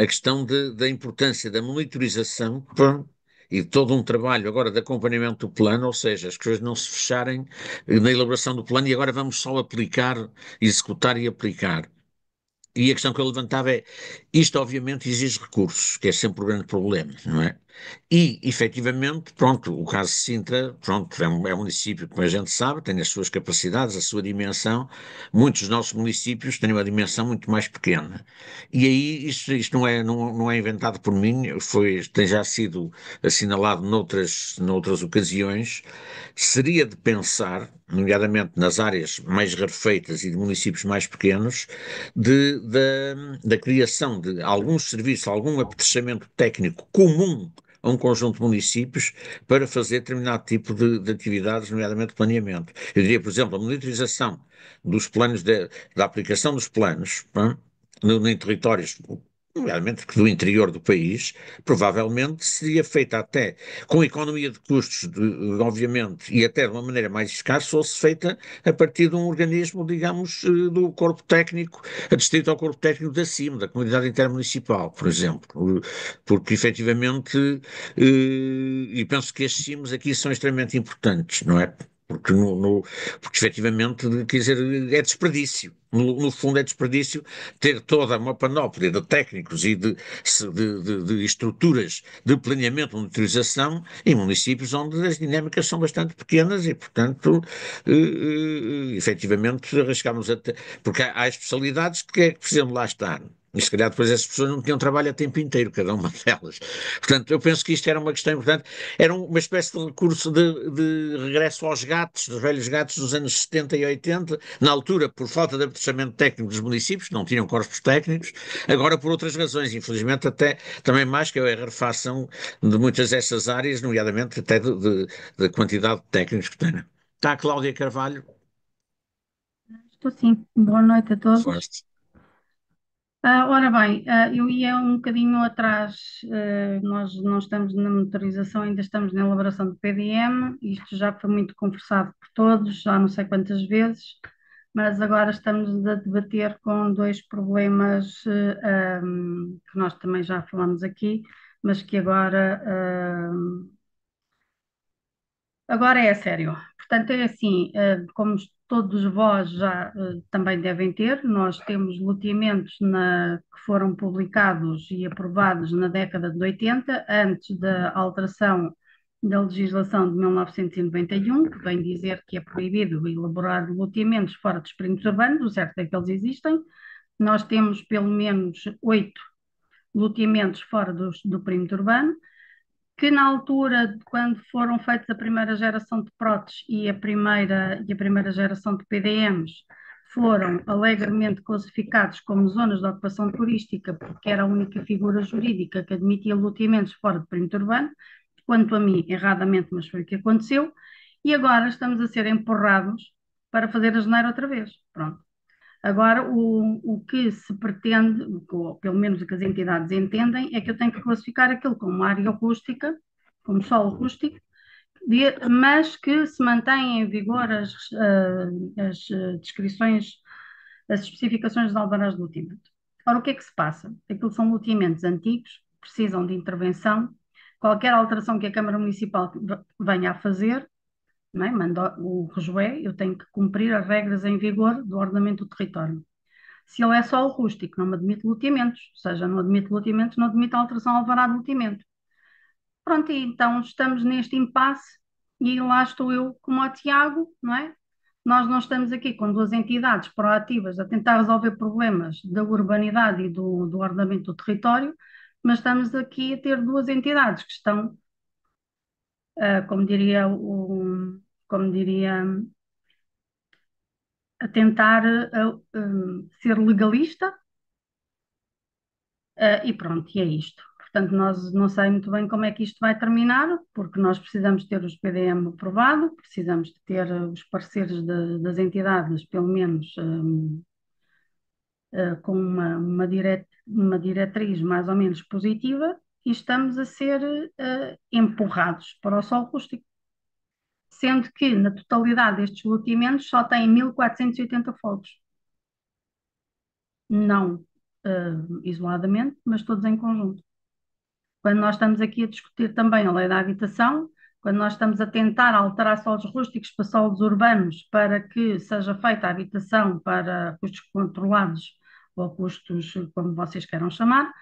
a questão da importância da monitorização e de todo um trabalho agora de acompanhamento do plano, ou seja, as coisas não se fecharem na elaboração do plano e agora vamos só aplicar, executar e aplicar. E a questão que eu levantava é, isto obviamente exige recursos, que é sempre o grande problema, não é? E, efetivamente, pronto, o caso de Sintra, pronto, é um município que, como a gente sabe, tem as suas capacidades, a sua dimensão. Muitos dos nossos municípios têm uma dimensão muito mais pequena. E aí, isto não é inventado por mim, tem já sido assinalado noutras ocasiões. Seria de pensar, nomeadamente nas áreas mais rarefeitas e de municípios mais pequenos, da criação de alguns serviços, algum apetrechamento técnico comum a um conjunto de municípios para fazer determinado tipo de atividades, nomeadamente planeamento. Eu diria, por exemplo, a monitorização dos planos, da aplicação dos planos, em territórios, nomeadamente do interior do país, provavelmente seria feita até com economia de custos, obviamente, e até de uma maneira mais eficaz, se fosse feita a partir de um organismo, digamos, do corpo técnico, adscrito ao corpo técnico da CIM, da Comunidade Intermunicipal, por exemplo, porque efetivamente, e penso que as CIMs aqui são extremamente importantes, não é? Porque, porque efetivamente, quer dizer, é desperdício. No fundo, é desperdício ter toda uma panóplia de técnicos e de estruturas de planeamento e monitorização em municípios onde as dinâmicas são bastante pequenas e, portanto, efetivamente, arriscámos até. Porque há especialidades que é que precisam de lá estar. E se calhar depois essas pessoas não tinham trabalho a tempo inteiro, cada uma delas. Portanto, eu penso que isto era uma questão importante. Era uma espécie de recurso de regresso aos gatos, dos velhos gatos dos anos 70 e 80, na altura por falta de apetrechamento técnico dos municípios, que não tinham corpos técnicos, agora por outras razões, infelizmente até também mais que a rarefação de muitas dessas áreas, nomeadamente até da quantidade de técnicos que têm. Está a Cláudia Carvalho? Estou sim. Boa noite a todos. Forte. Ora bem, eu ia um bocadinho atrás, nós não estamos na monitorização, ainda estamos na elaboração do PDM, isto já foi muito conversado por todos, já não sei quantas vezes, mas agora estamos a debater com dois problemas que nós também já falamos aqui, mas que agora é sério. Portanto, é assim, como todos vós já também devem ter, nós temos loteamentos que foram publicados e aprovados na década de 80, antes da alteração da legislação de 1991, que vem dizer que é proibido elaborar loteamentos fora dos perímetros urbanos, o certo é que eles existem. Nós temos pelo menos 8 loteamentos fora do perímetro urbano, que na altura, quando foram feitas a primeira geração de próteses e a primeira geração de PDMs, foram alegremente classificados como zonas de ocupação turística, porque era a única figura jurídica que admitia loteamentos fora do perímetro urbano, quanto a mim, erradamente, mas foi o que aconteceu, e agora estamos a ser empurrados para fazer a geneira outra vez. Pronto. Agora, o que se pretende, ou pelo menos o que as entidades entendem, é que eu tenho que classificar aquilo como área rústica, como solo rústico, mas que se mantém em vigor as descrições, as especificações das alvarás de loteamento. Ora, o que é que se passa? Aquilo são loteamentos antigos, precisam de intervenção. Qualquer alteração que a Câmara Municipal venha a fazer, não é? Manda o rejoé, eu tenho que cumprir as regras em vigor do ordenamento do território. Se ele é solo rústico, não me admite loteamentos, ou seja, não admite loteamentos, não admite alteração ao alvará de loteamento. Pronto, e então estamos neste impasse e lá estou eu como o Tiago, não é? Nós não estamos aqui com duas entidades proativas a tentar resolver problemas da urbanidade e do ordenamento do território, mas estamos aqui a ter duas entidades que estão, como diria como diria, a tentar ser legalista, e pronto, e é isto. Portanto, nós não sei muito bem como é que isto vai terminar, porque nós precisamos ter os PDM aprovado, precisamos de ter os pareceres das entidades, pelo menos com uma diretriz mais ou menos positiva, e estamos a ser empurrados para o solo rústico. Sendo que na totalidade destes loteamentos só tem 1480 fogos. Não isoladamente, mas todos em conjunto. Quando nós estamos aqui a discutir também a lei da habitação, quando nós estamos a tentar alterar solos rústicos para solos urbanos para que seja feita a habitação para custos controlados ou custos, como vocês queiram chamar,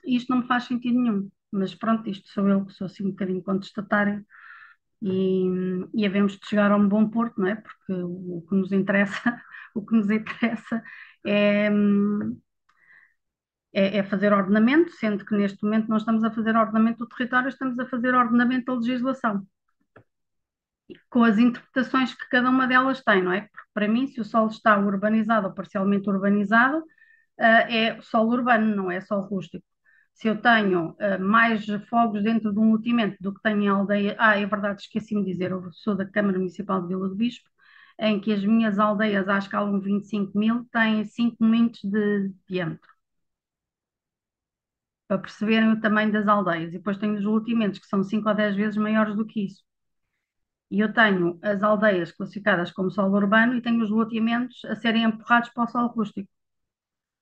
isto não me faz sentido nenhum. Mas pronto, isto sou eu que sou assim um bocadinho contestatária e havemos de chegar a um bom porto, não é? Porque o que nos interessa, o que nos interessa é, é fazer ordenamento, sendo que neste momento não estamos a fazer ordenamento do território, estamos a fazer ordenamento da legislação, com as interpretações que cada uma delas tem, não é? Porque para mim, se o solo está urbanizado ou parcialmente urbanizado, é solo urbano, não é solo rústico. Se eu tenho mais fogos dentro de um loteamento do que tenho em aldeia, é verdade, esqueci-me de dizer, eu sou da Câmara Municipal de Vila do Bispo, em que as minhas aldeias, à escala de 25 mil, têm 5 momentos de diâmetro, para perceberem o tamanho das aldeias. E depois tenho os loteamentos, que são 5 ou 10 vezes maiores do que isso. E eu tenho as aldeias classificadas como solo urbano e tenho os loteamentos a serem empurrados para o solo rústico.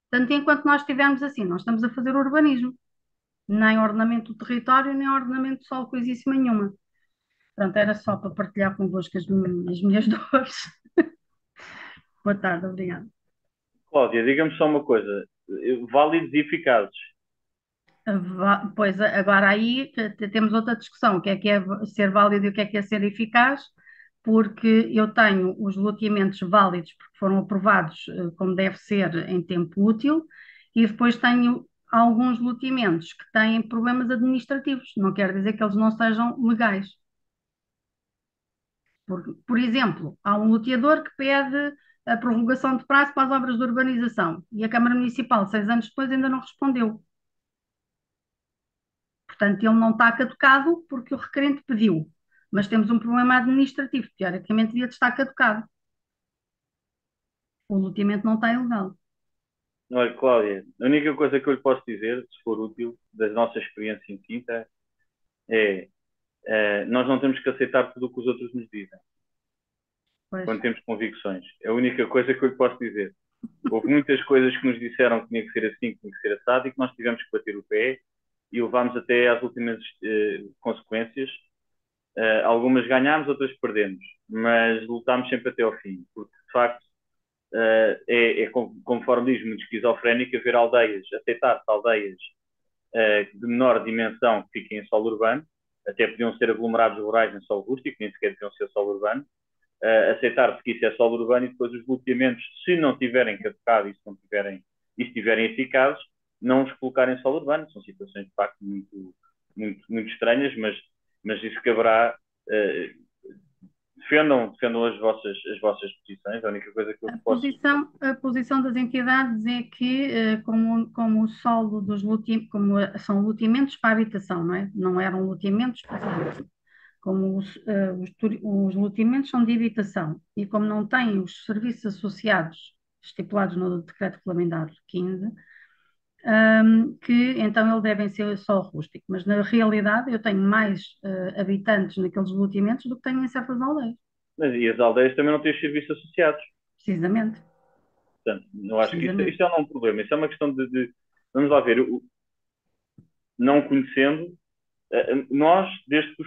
Portanto, enquanto nós estivermos assim, nós estamos a fazer urbanismo, nem ordenamento do território, nem ordenamento de solo, coisíssima nenhuma. Pronto, era só para partilhar convosco as minhas dores. Boa tarde, obrigada. Cláudia, diga-me só uma coisa. Válidos e eficazes. Pois agora aí temos outra discussão, o que é ser válido e o que é ser eficaz, porque eu tenho os loteamentos válidos porque foram aprovados como deve ser em tempo útil, e depois tenho alguns loteamentos que têm problemas administrativos, não quer dizer que eles não sejam legais. Por exemplo, há um loteador que pede a prorrogação de prazo para as obras de urbanização e a Câmara Municipal, 6 anos depois, ainda não respondeu. Portanto, ele não está caducado porque o requerente pediu, mas temos um problema administrativo, teoricamente devia estar caducado. O loteamento não está ilegal. Olha, Cláudia, a única coisa que eu lhe posso dizer, se for útil, da nossa experiência em Sintra, é nós não temos que aceitar tudo o que os outros nos dizem, Pois. quando temos convicções. É a única coisa que eu lhe posso dizer. Houve muitas coisas que nos disseram que tinha que ser assim, que tinha que ser assado, e que nós tivemos que bater o pé e levámos até às últimas consequências. Algumas ganhámos, outras perdemos, mas lutámos sempre até ao fim, porque de facto conforme diz, muito esquizofrénico haver aldeias, aceitar-se aldeias de menor dimensão que fiquem em solo urbano, até podiam ser aglomerados rurais em solo rústico, nem sequer deviam ser solo urbano, aceitar-se que isso é solo urbano, e depois os loteamentos, se não tiverem caducado e se estiverem eficazes, não os colocarem em solo urbano. São situações de facto muito estranhas, mas isso caberá. Defendam as vossas posições. A única coisa que eu posso... A posição das entidades é que, como o solo dos loteamentos, são loteamentos para habitação, não é? Não eram loteamentos para como os loteamentos são de habitação e como não têm os serviços associados estipulados no Decreto Regulamentar 15, que então eles devem ser só rústico, mas na realidade eu tenho mais habitantes naqueles loteamentos do que tenho em certas aldeias. E as aldeias também não têm os serviços associados. Precisamente. Portanto, eu acho que isto não é um problema, isso é uma questão vamos lá ver, não conhecendo, nós, desde que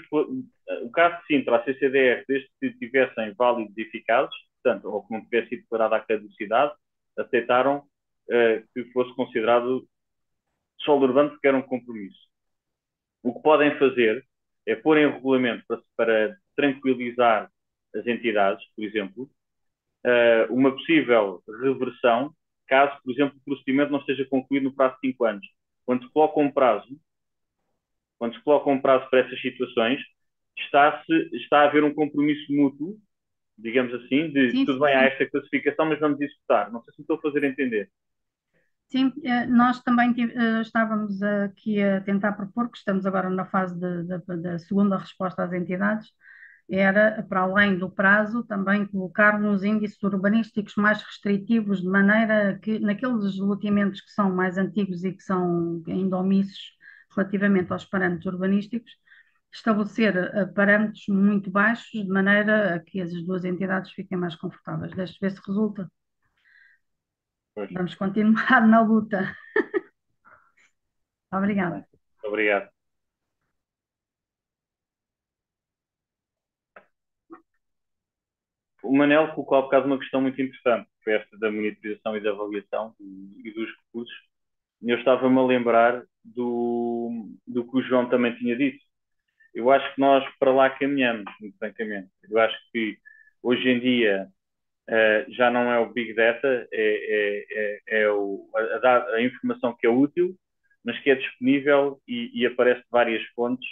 o caso de Sintra, a CCDR, desde que tivessem válidos e eficazes, portanto, ou que não tivesse sido declarada a caducidade, aceitaram que fosse considerado solo urbano porque era um compromisso. O que podem fazer é pôr em regulamento para tranquilizar as entidades, por exemplo, uma possível reversão caso, por exemplo, o procedimento não esteja concluído no prazo de 5 anos. Quando se coloca um prazo para essas situações, está a haver um compromisso mútuo, digamos assim, de Sim, tudo sim, bem, há sim. esta classificação, mas vamos executar. Não sei se me estou a fazer entender. Sim, nós também estávamos aqui a tentar propor, que estamos agora na fase da segunda resposta às entidades, era, para além do prazo, também colocar nos índices urbanísticos mais restritivos, de maneira que, naqueles loteamentos que são mais antigos e que são ainda omissos relativamente aos parâmetros urbanísticos, estabelecer parâmetros muito baixos, de maneira a que as duas entidades fiquem mais confortáveis. Deixa ver se resulta. Pois, Vamos continuar na luta. Obrigada. bem, obrigado. O Manel colocou há bocado uma questão muito interessante, que foi esta da monitorização e da avaliação e dos recursos. E eu estava-me a lembrar do que o João também tinha dito. Eu acho que nós para lá caminhamos, muito francamente. Eu acho que hoje em dia já não é o Big Data, a informação que é útil, mas que é disponível e aparece de várias fontes.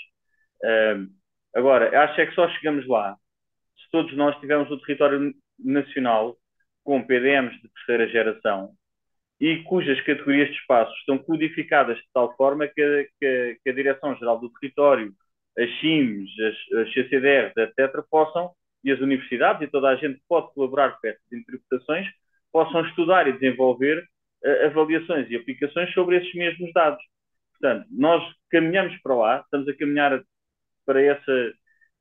Agora, acho é que só chegamos lá se todos nós tivermos o território nacional com PDMs de terceira geração e cujas categorias de espaços estão codificadas de tal forma que a Direção-Geral do Território, as CIMs, as CCDRs, etc., possam, e as universidades e toda a gente que pode colaborar com essas interpretações, possam estudar e desenvolver avaliações e aplicações sobre esses mesmos dados. Portanto, nós caminhamos para lá, estamos a caminhar para,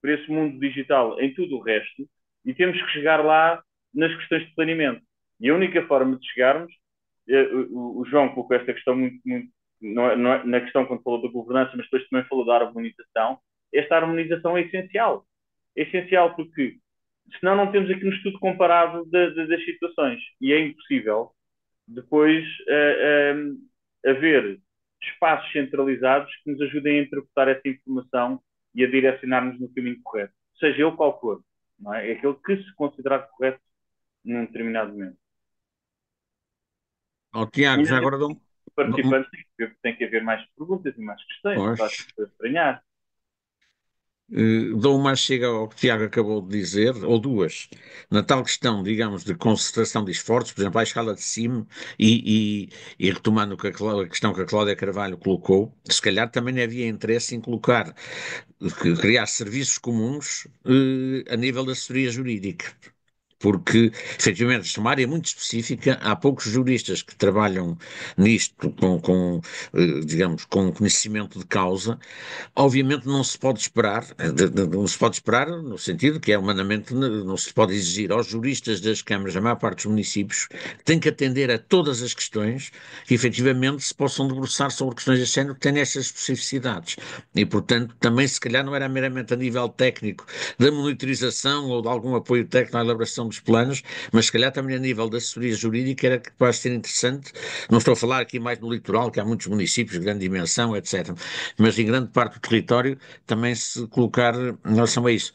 para esse mundo digital em tudo o resto e temos que chegar lá nas questões de planeamento. E a única forma de chegarmos, o João colocou esta questão muito na questão quando falou da governança, mas depois também falou da harmonização. Esta harmonização é essencial. É essencial porque senão não temos aqui um estudo comparado das situações e é impossível depois haver espaços centralizados que nos ajudem a interpretar essa informação e a direcionar-nos no caminho correto, seja ele qual for, não é? É aquele que se considerar correto num determinado momento. Tiago, já agora dou. Participantes tem que haver mais perguntas e mais questões, não está a estranhar. Dou uma chega ao que o Tiago acabou de dizer, ou duas, na tal questão, digamos, de concentração de esforços, por exemplo, à escala de cima, e retomando a questão que a Cláudia Carvalho colocou, se calhar também havia interesse em criar serviços comuns a nível da assessoria jurídica. Porque, efetivamente, isto é uma área muito específica, há poucos juristas que trabalham nisto digamos, com conhecimento de causa. Obviamente não se pode esperar, não se pode esperar no sentido que é humanamente, não se pode exigir aos juristas das câmaras, a maior parte dos municípios, que têm que atender a todas as questões que efetivamente se possam debruçar sobre questões deste género que têm essas especificidades. E, portanto, também se calhar não era meramente a nível técnico da monitorização ou de algum apoio técnico na elaboração dos planos, mas se calhar também a nível da assessoria jurídica era capaz de ser interessante. Não estou a falar aqui mais no litoral, que há muitos municípios de grande dimensão, etc., mas em grande parte do território também se colocar em relação a isso.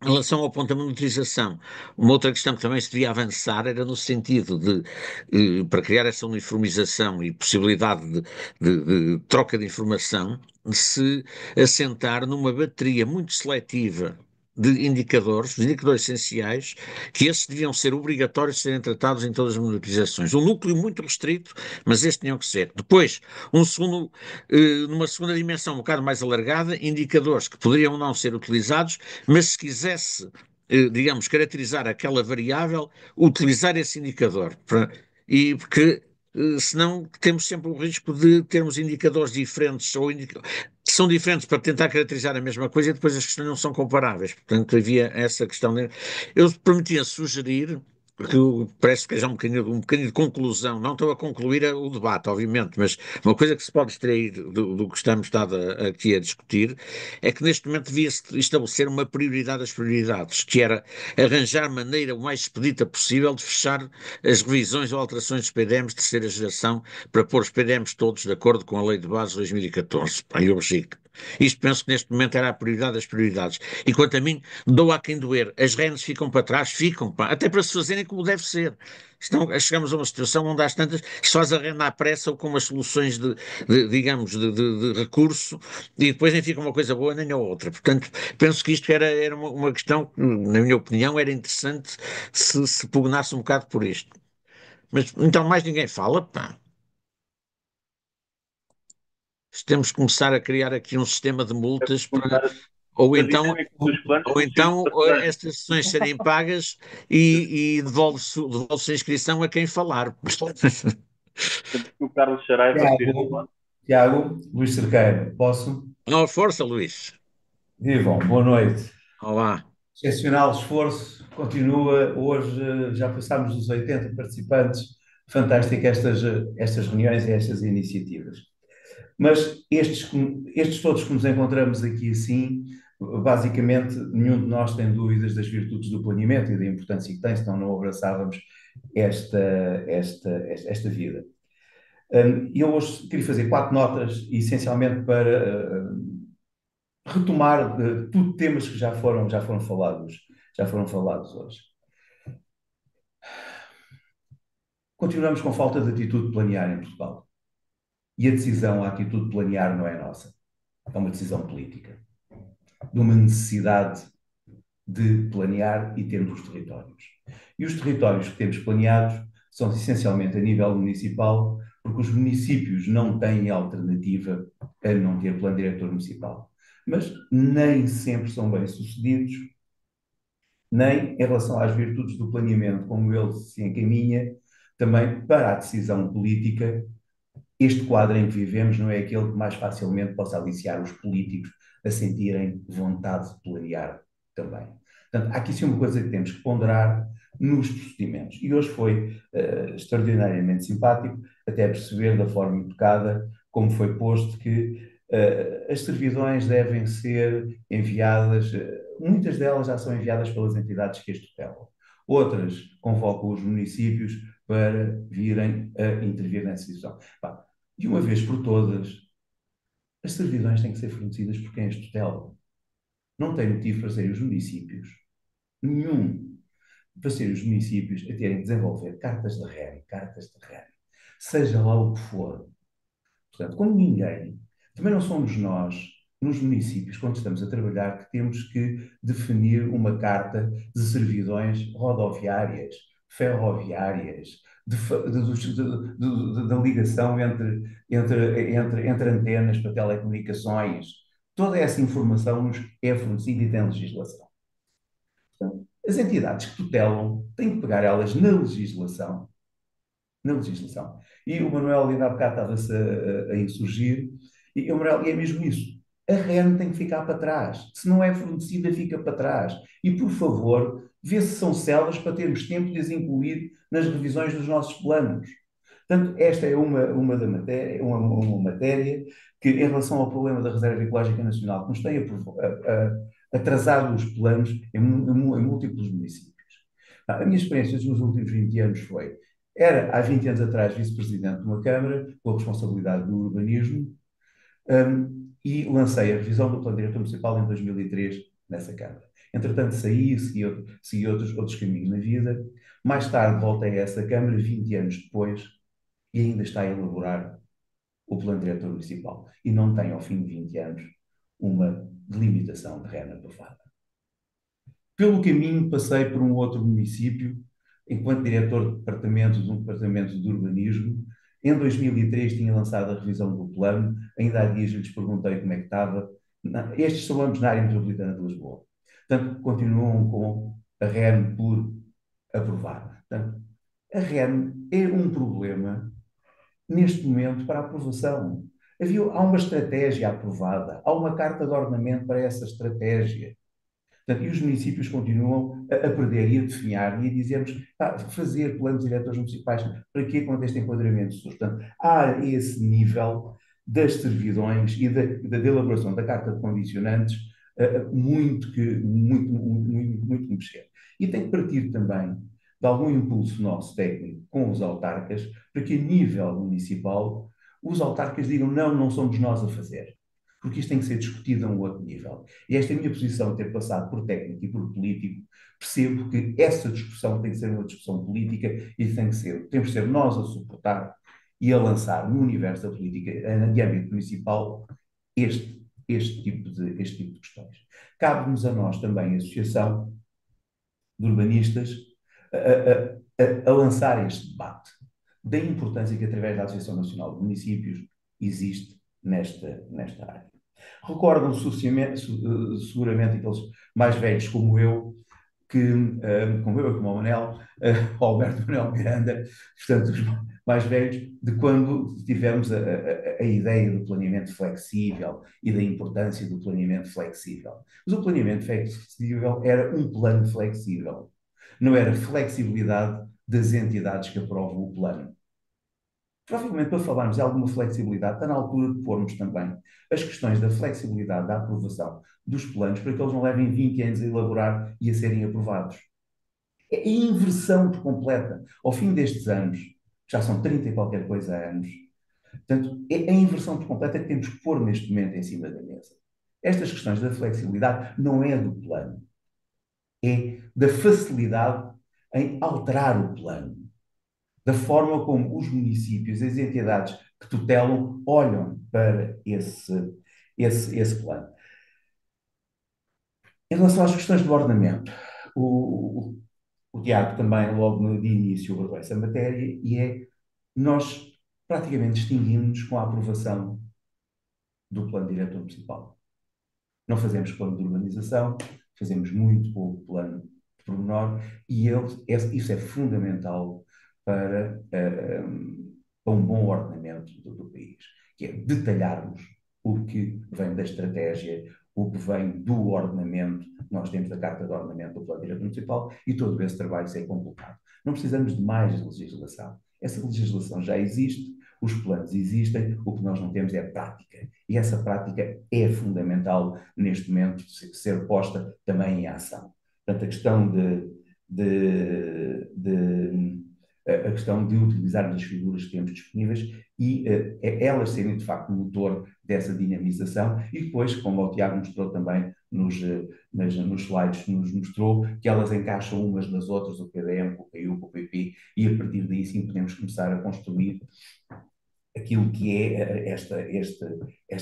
Em relação ao ponto da monitorização, uma outra questão que também se devia avançar era no sentido de, para criar essa uniformização e possibilidade de troca de informação, de se assentar numa bateria muito seletiva de indicadores, de indicadores essenciais, que esses deviam ser obrigatórios de serem tratados em todas as monitorizações. Um núcleo muito restrito, mas estes tinham que ser. Depois, numa segunda dimensão um bocado mais alargada, indicadores que poderiam não ser utilizados, mas se quisesse, digamos, caracterizar aquela variável, utilizar esse indicador. E porque senão temos sempre o risco de termos indicadores diferentes que são diferentes para tentar caracterizar a mesma coisa e depois as questões não são comparáveis. Portanto, havia essa questão. Eu permitia sugerir parece que já um bocadinho de conclusão. Não estou a concluir o debate, obviamente, mas uma coisa que se pode extrair do que estamos estado aqui a discutir é que neste momento devia-se estabelecer uma prioridade das prioridades, que era arranjar maneira o mais expedita possível de fechar as revisões ou alterações dos PDMs de terceira geração para pôr os PDMs todos de acordo com a Lei de Base de 2014, pá, e o RGIC. Isto penso que neste momento era a prioridade das prioridades. E quanto a mim, dou a quem doer. As renas ficam para trás, ficam, pá, até para se fazerem como deve ser. Então, chegamos a uma situação onde às tantas se faz a renda à pressa ou com umas soluções digamos, de recurso e depois nem fica uma coisa boa nem a outra. Portanto, penso que isto era uma questão que, na minha opinião, era interessante se pugnasse um bocado por isto. Mas então mais ninguém fala, pá. Temos que começar a criar aqui um sistema de multas para, ou Mas então, dizem que os planos ou funcionam então para toda a gente. estas sessões serem pagas e devolve-se a inscrição a quem falar. Sempre que o Carlos Saraiva fez o Tiago, plano. Tiago, Luís Cerqueiro, posso? Não, força, Luís. Vivam, boa noite. Olá. Excepcional esforço, continua. Hoje já passámos dos 80 participantes. Fantástico estas reuniões e estas iniciativas. Mas estes todos que nos encontramos aqui assim, basicamente, nenhum de nós tem dúvidas das virtudes do planeamento e da importância que tem, senão não abraçávamos esta, esta vida. Eu hoje queria fazer 4 notas, essencialmente para retomar tudo temas que já foram falados hoje. Continuamos com falta de atitude de planear em Portugal. E a atitude de planear não é nossa. É uma decisão política. De uma necessidade de planear e termos os territórios. E os territórios que temos planeados são essencialmente a nível municipal, porque os municípios não têm alternativa a não ter plano diretor municipal. Mas nem sempre são bem-sucedidos, nem em relação às virtudes do planeamento, como ele se encaminha, também para a decisão política. Este quadro em que vivemos não é aquele que mais facilmente possa aliciar os políticos a sentirem vontade de planear também. Portanto, há aqui sim uma coisa que temos que ponderar nos procedimentos. E hoje foi extraordinariamente simpático até perceber da forma educada como foi posto que as servidões devem ser enviadas, muitas delas já são enviadas pelas entidades que as tutelam. Outras convocam os municípios para virem a intervir nessa decisão. De uma vez por todas, as servidões têm que ser fornecidas por quem as tutela. Não tem motivo para serem os municípios, nenhum, para serem os municípios a terem que desenvolver cartas de REN, seja lá o que for. Portanto, como ninguém, também não somos nós, nos municípios, quando estamos a trabalhar, que temos que definir uma carta de servidões rodoviárias, ferroviárias, da ligação entre antenas para telecomunicações. Toda essa informação nos é fornecida e tem legislação. Portanto, as entidades que tutelam têm que pegar elas na legislação. E o Manuel ainda há bocado estava-se a insurgir, e o Manuel, e é mesmo isso. A REN tem que ficar para trás. Se não é fornecida, fica para trás. E, por favor, vê se são células para termos tempo de as incluir nas revisões dos nossos planos. Portanto, esta é uma matéria que, em relação ao problema da Reserva Ecológica Nacional, que nos tem atrasado os planos em múltiplos municípios. A minha experiência nos últimos 20 anos era há 20 anos atrás vice-presidente de uma Câmara, com a responsabilidade do urbanismo, e lancei a revisão do Plano Diretor Municipal em 2003 nessa Câmara. Entretanto, segui outros caminhos na vida. Mais tarde voltei a essa Câmara, 20 anos depois, e ainda está a elaborar o Plano Diretor Municipal. E não tem, ao fim de 20 anos, uma delimitação de REN aprovada. Pelo caminho, passei por um outro município, enquanto diretor de um departamento de urbanismo. Em 2003 tinha lançado a revisão do plano, ainda há dias lhes perguntei como é que estava. Estes são ambos na área metropolitana de Lisboa. Portanto, continuam com a REN por aprovar. Portanto, a REN é um problema, neste momento, para a aprovação. Há uma estratégia aprovada, há uma carta de ordenamento para essa estratégia. Portanto, e os municípios continuam a perder e a definhar e a dizermos, fazer planos diretores municipais, para quê quando este enquadramento surge? Portanto, há esse nível das servidões e da elaboração da Carta de Condicionantes muito mexer. E tem que partir também de algum impulso nosso técnico com os autarcas, para que a nível municipal os autarcas digam não, não somos nós a fazer. Porque isto tem que ser discutido a um outro nível. E esta é a minha posição, ter passado por técnico e por político, percebo que essa discussão tem que ser uma discussão política e temos que ser nós a suportar e a lançar no universo da política, de âmbito municipal, este tipo de questões. Cabe-nos a nós também, a Associação de Urbanistas, a lançar este debate da importância que, através da Associação Nacional de Municípios, existe nesta área. Recordam-se seguramente aqueles mais velhos como eu, como eu e como o Manel, o Alberto Manuel Miranda, portanto, os mais velhos, de quando tivemos a ideia do planeamento flexível e da importância do planeamento flexível. Mas o planeamento flexível era um plano flexível, não era flexibilidade das entidades que aprovam o plano. Provavelmente, para falarmos de alguma flexibilidade, está na altura de pormos também as questões da flexibilidade da aprovação dos planos, para que eles não levem 20 anos a elaborar e a serem aprovados. É a inversão completa. Ao fim destes anos, já são 30 e qualquer coisa anos, portanto, é a inversão completa que temos que pôr neste momento em cima da mesa. Estas questões da flexibilidade não é do plano, é da facilidade em alterar o plano, da forma como os municípios, as entidades que tutelam, olham para esse plano. Em relação às questões do ordenamento, o Tiago também, logo de início, abordou essa matéria, e nós praticamente distinguimos-nos com a aprovação do plano diretor municipal. Não fazemos plano de urbanização, fazemos muito pouco plano de pormenor, e isso é fundamental para um bom ordenamento do país, que é detalharmos o que vem da estratégia, o que vem do ordenamento. Nós temos a Carta de Ordenamento do Plano Diretor Municipal e todo esse trabalho ser completado. Não precisamos de mais legislação. Essa legislação já existe, os planos existem, o que nós não temos é prática. E essa prática é fundamental neste momento ser posta também em ação. Portanto, a questão de utilizarmos as figuras que temos disponíveis e elas serem, de facto, o motor dessa dinamização. E depois, como o Tiago mostrou também nos slides, nos mostrou que elas encaixam umas nas outras, o PDM, o PU, o PP, e a partir daí sim podemos começar a construir aquilo que é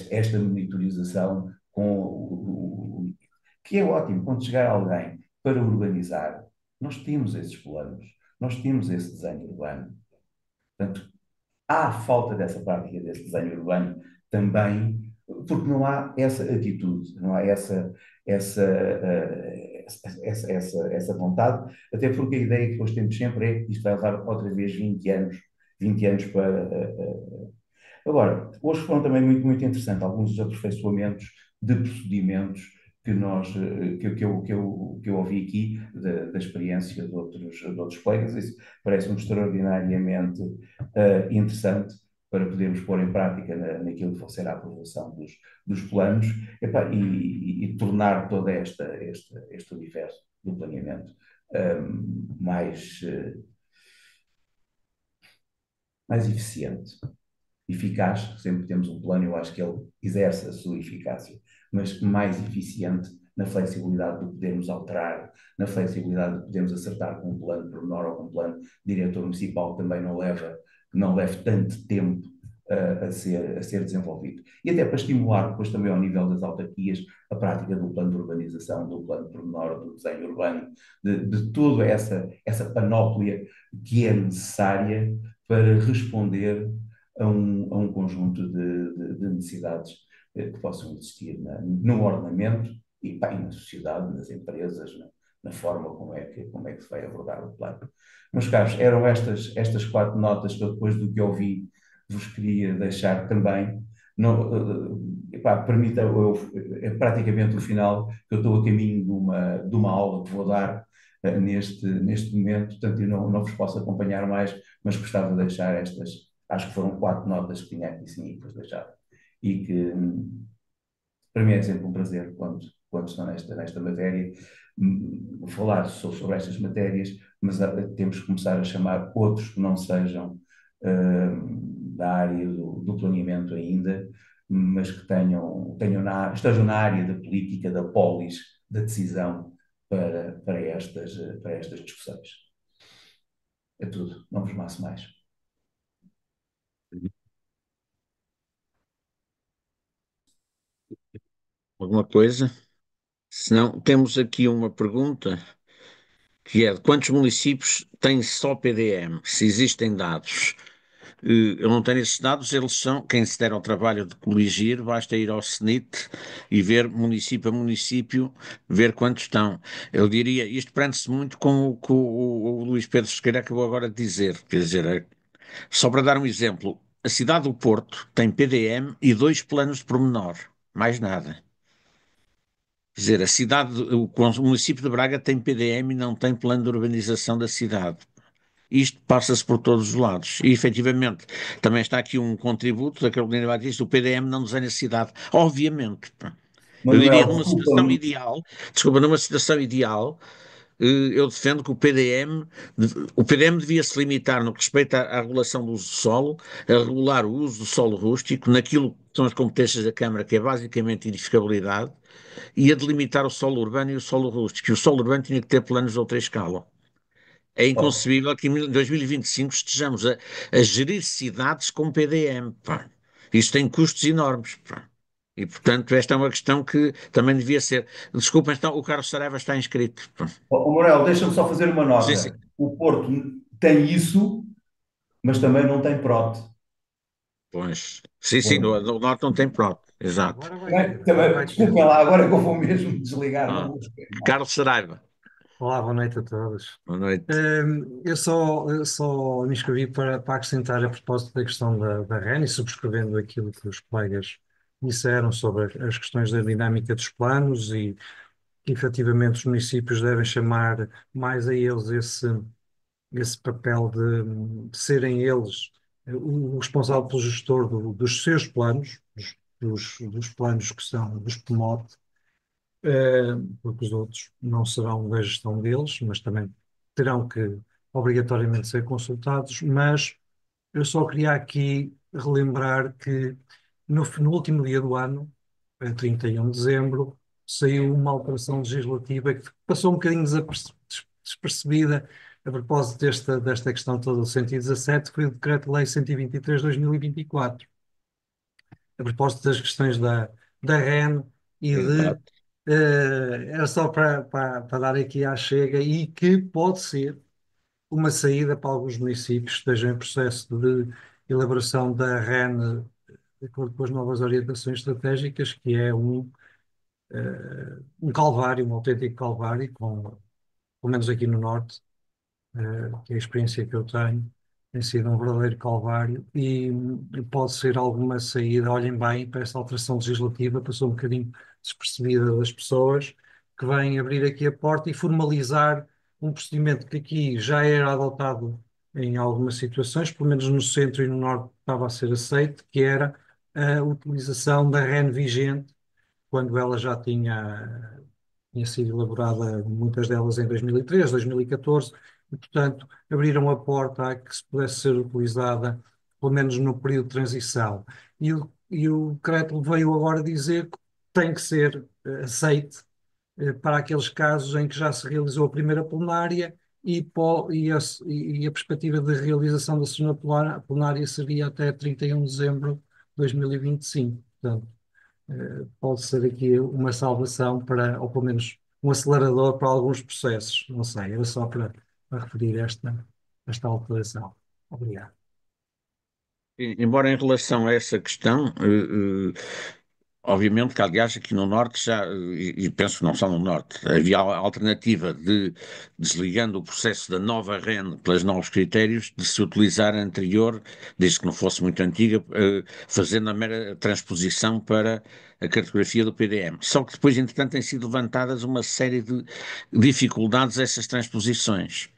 esta monitorização que é ótimo. Quando chegar alguém para urbanizar, nós temos esses planos, nós temos esse desenho urbano. Portanto, há falta dessa prática, desse desenho urbano também, porque não há essa atitude, não há essa vontade, até porque a ideia que nós temos sempre é que isto vai levar outra vez 20 anos para... Agora, hoje foram também muito interessante alguns dos aperfeiçoamentos de procedimentos que eu ouvi aqui da experiência de outros colegas. Isso parece-me extraordinariamente interessante para podermos pôr em prática naquilo que vai ser a aprovação dos planos e tornar todo este universo do planeamento mais eficiente, eficaz. Sempre temos um plano, eu acho que ele exerce a sua eficácia, mas mais eficiente na flexibilidade de podermos alterar, na flexibilidade de podermos acertar com um plano pormenor ou com um plano diretor municipal, que também não leve tanto tempo a ser desenvolvido. E até para estimular depois também ao nível das autarquias a prática do plano de urbanização, do plano pormenor, do desenho urbano, de toda essa panóplia que é necessária para responder a um conjunto de necessidades que possam existir no ordenamento e na sociedade, nas empresas, na forma como é que se vai abordar o plano. Meus caros, eram estas 4 notas que eu, depois do que ouvi, vos queria deixar também. Permita, é praticamente o final, que eu estou a caminho de uma aula que vou dar neste momento, portanto, eu não vos posso acompanhar mais, mas gostava de deixar estas, acho que foram 4 notas que tinha aqui, sim, e depois deixar. E que, para mim é sempre um prazer, quando estou nesta matéria, falar sobre estas matérias, mas temos que começar a chamar outros que não sejam da área do planeamento ainda, mas que estejam na área da política, da polis, da decisão para estas discussões. É tudo, não vos maço mais. Alguma coisa? Se não, temos aqui uma pergunta que é de quantos municípios têm só PDM? Se existem dados. Eu não tenho esses dados, eles são, quem se der ao trabalho de coligir, basta ir ao SNIT e ver município a município, ver quantos estão. Eu diria, isto prende-se muito com o que o Luís Pedro Sequeira acabou agora de dizer, quer dizer, só para dar um exemplo, a cidade do Porto tem PDM e 2 planos de pormenor, mais nada. Quer dizer, o município de Braga tem PDM e não tem plano de urbanização da cidade. Isto passa-se por todos os lados. E, efetivamente, também está aqui um contributo da Carolina Batista, o PDM não desenha a cidade. Obviamente. Eu diria, Manuel, numa situação desculpa-me. ideal, desculpa, numa situação ideal, eu defendo que o PDM devia se limitar no que respeita à regulação do uso do solo, a regular o uso do solo rústico, naquilo que são as competências da Câmara, que é basicamente edificabilidade, e a delimitar o solo urbano e o solo rústico. E o solo urbano tinha que ter planos de outra escala. É Oh, inconcebível que em 2025 estejamos a gerir cidades com PDM, pá. Isso tem custos enormes, pá. E, portanto, esta é uma questão que também devia ser. Desculpem, então, o Carlos Saraiva está inscrito, pá. Manuel, deixa-me só fazer uma Sim, sim. nota. O Porto tem isso, mas também não tem PROT. Pois. Sim, sim, Ponto. no Norte não tem pronto. Exato. Agora vai ter, agora Também, vai ter. desculpem lá, agora que eu vou mesmo desligar, não Ah. vou escrever mais. Carlos Saraiva, Olá, boa noite a todos. boa noite. Eu só me inscrevi para acrescentar a propósito da questão da REN e subscrevendo aquilo que os colegas disseram sobre as questões da dinâmica dos planos e que efetivamente os municípios devem chamar mais a eles esse papel de serem eles o responsável pelo gestor dos seus planos, dos planos que são dos PMOT, porque os outros não serão da gestão deles, mas também terão que obrigatoriamente ser consultados. Mas eu só queria aqui relembrar que no último dia do ano, 31 de dezembro, saiu uma alteração legislativa que passou um bocadinho despercebida a propósito desta questão toda do 117, que foi o Decreto-Lei 123/2024, a propósito das questões da REN e Exato. era só para dar aqui à chega e que pode ser uma saída para alguns municípios que estejam em processo de elaboração da REN de acordo com as novas orientações estratégicas, que é um calvário, um autêntico calvário, pelo menos aqui no Norte, que é a experiência que eu tenho, tem sido um verdadeiro calvário e pode ser alguma saída. Olhem bem para essa alteração legislativa, passou um bocadinho despercebida das pessoas, que vêm abrir aqui a porta e formalizar um procedimento que aqui já era adotado em algumas situações, pelo menos no centro e no norte estava a ser aceito, que era a utilização da REN vigente, quando ela já tinha sido elaborada, muitas delas em 2013, 2014, e, portanto, abriram a porta a que se pudesse ser utilizada, pelo menos no período de transição. E o decreto veio agora dizer que tem que ser aceite para aqueles casos em que já se realizou a primeira plenária e a perspectiva de realização da segunda plenária seria até 31 de dezembro de 2025. Portanto, pode ser aqui uma salvação para, ou pelo menos um acelerador para alguns processos. Não sei, era só para referir esta alteração. Obrigado. Embora em relação a essa questão, Obviamente que, aliás, aqui no Norte já, e penso que não só no Norte, havia a alternativa de, desligando o processo da nova REN pelos novos critérios, de se utilizar a anterior, desde que não fosse muito antiga, fazendo a mera transposição para a cartografia do PDM. Só que depois, entretanto, têm sido levantadas uma série de dificuldades a essas transposições.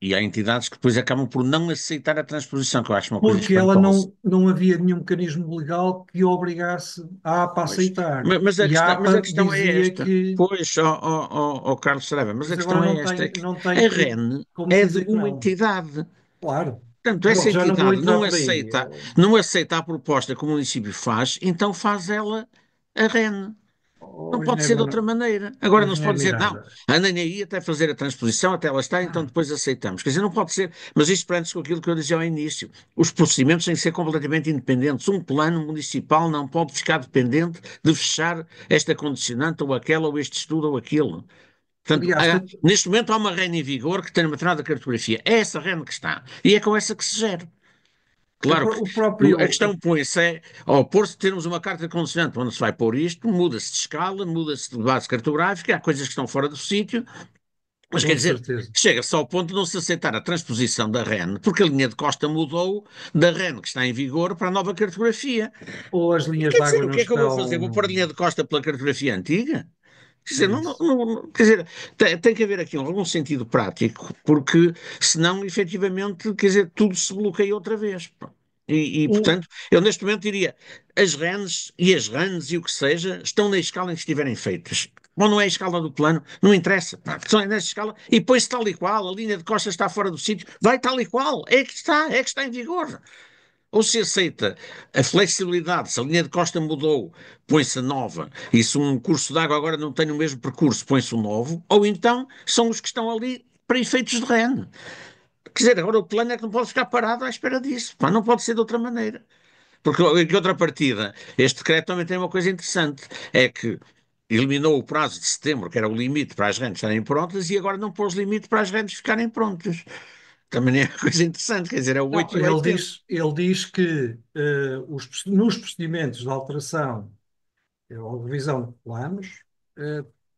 E há entidades que depois acabam por não aceitar a transposição, que eu acho uma coisa Porque ela espantosa. não havia nenhum mecanismo legal que obrigasse a APA a Pois. aceitar. Mas E a mas a APA questão é dizia esta. que, Pois, Carlos Saraiva, mas a mas agora questão é esta, é que não a tem REN como é de dizer que uma não. entidade. Claro. Portanto, Bom, essa já não vou entidade entrar por aí. não aceita a proposta que o município faz, então faz ela a REN. Não Oh, pode ser de outra maneira. Agora não se Engenheiro pode dizer, não, Miranda, andem aí até fazer a transposição, até ela está, então depois aceitamos. Quer dizer, não pode ser, mas isto prende-se com aquilo que eu dizia ao início. Os procedimentos têm que ser completamente independentes. Um plano municipal não pode ficar dependente de fechar esta condicionante ou aquela, ou este estudo ou aquilo. Portanto, aliás, neste momento há uma REN em vigor que tem uma determinada cartografia. É essa REN que está. E é com essa que se gera. Claro que o próprio, a questão põe-se é, ao pôr-se termos uma carta condicionante onde se vai pôr isto, muda-se de escala, muda-se de base cartográfica, há coisas que estão fora do sítio, mas quer com dizer, certeza. chega-se ao ponto de não se aceitar a transposição da REN, porque a linha de costa mudou da REN que está em vigor para a nova cartografia. Ou as E linhas quer de dizer, água o não que é que eu vou fazer? Vou pôr a estão. linha de costa pela cartografia antiga? Quer É dizer, isso. quer dizer, tem que haver aqui algum sentido prático, porque senão, efetivamente, quer dizer, tudo se bloqueia outra vez. Pá. O, Portanto, eu neste momento diria, as RENs e as RANs e o que seja, estão na escala em que estiverem feitas. Ou não é a escala do plano, não interessa. Pá, estão nessa escala e põe-se tal e qual, a linha de costa está fora do sítio, vai tal e qual, é que está em vigor. Ou se aceita a flexibilidade, se a linha de costa mudou, põe-se a nova, e se um curso de água agora não tem o mesmo percurso, põe-se um novo, ou então são os que estão ali para efeitos de REN. Quer dizer, agora o plano é que não pode ficar parado à espera disso, pá, não pode ser de outra maneira. Porque, em contrapartida, este decreto também tem uma coisa interessante, é que eliminou o prazo de setembro, que era o limite para as RENs estarem prontas, e agora não pôs limite para as RENs ficarem prontas. Também é uma coisa interessante, quer dizer, é o não, 8 e o 80. ele diz que nos procedimentos de alteração ou revisão de planos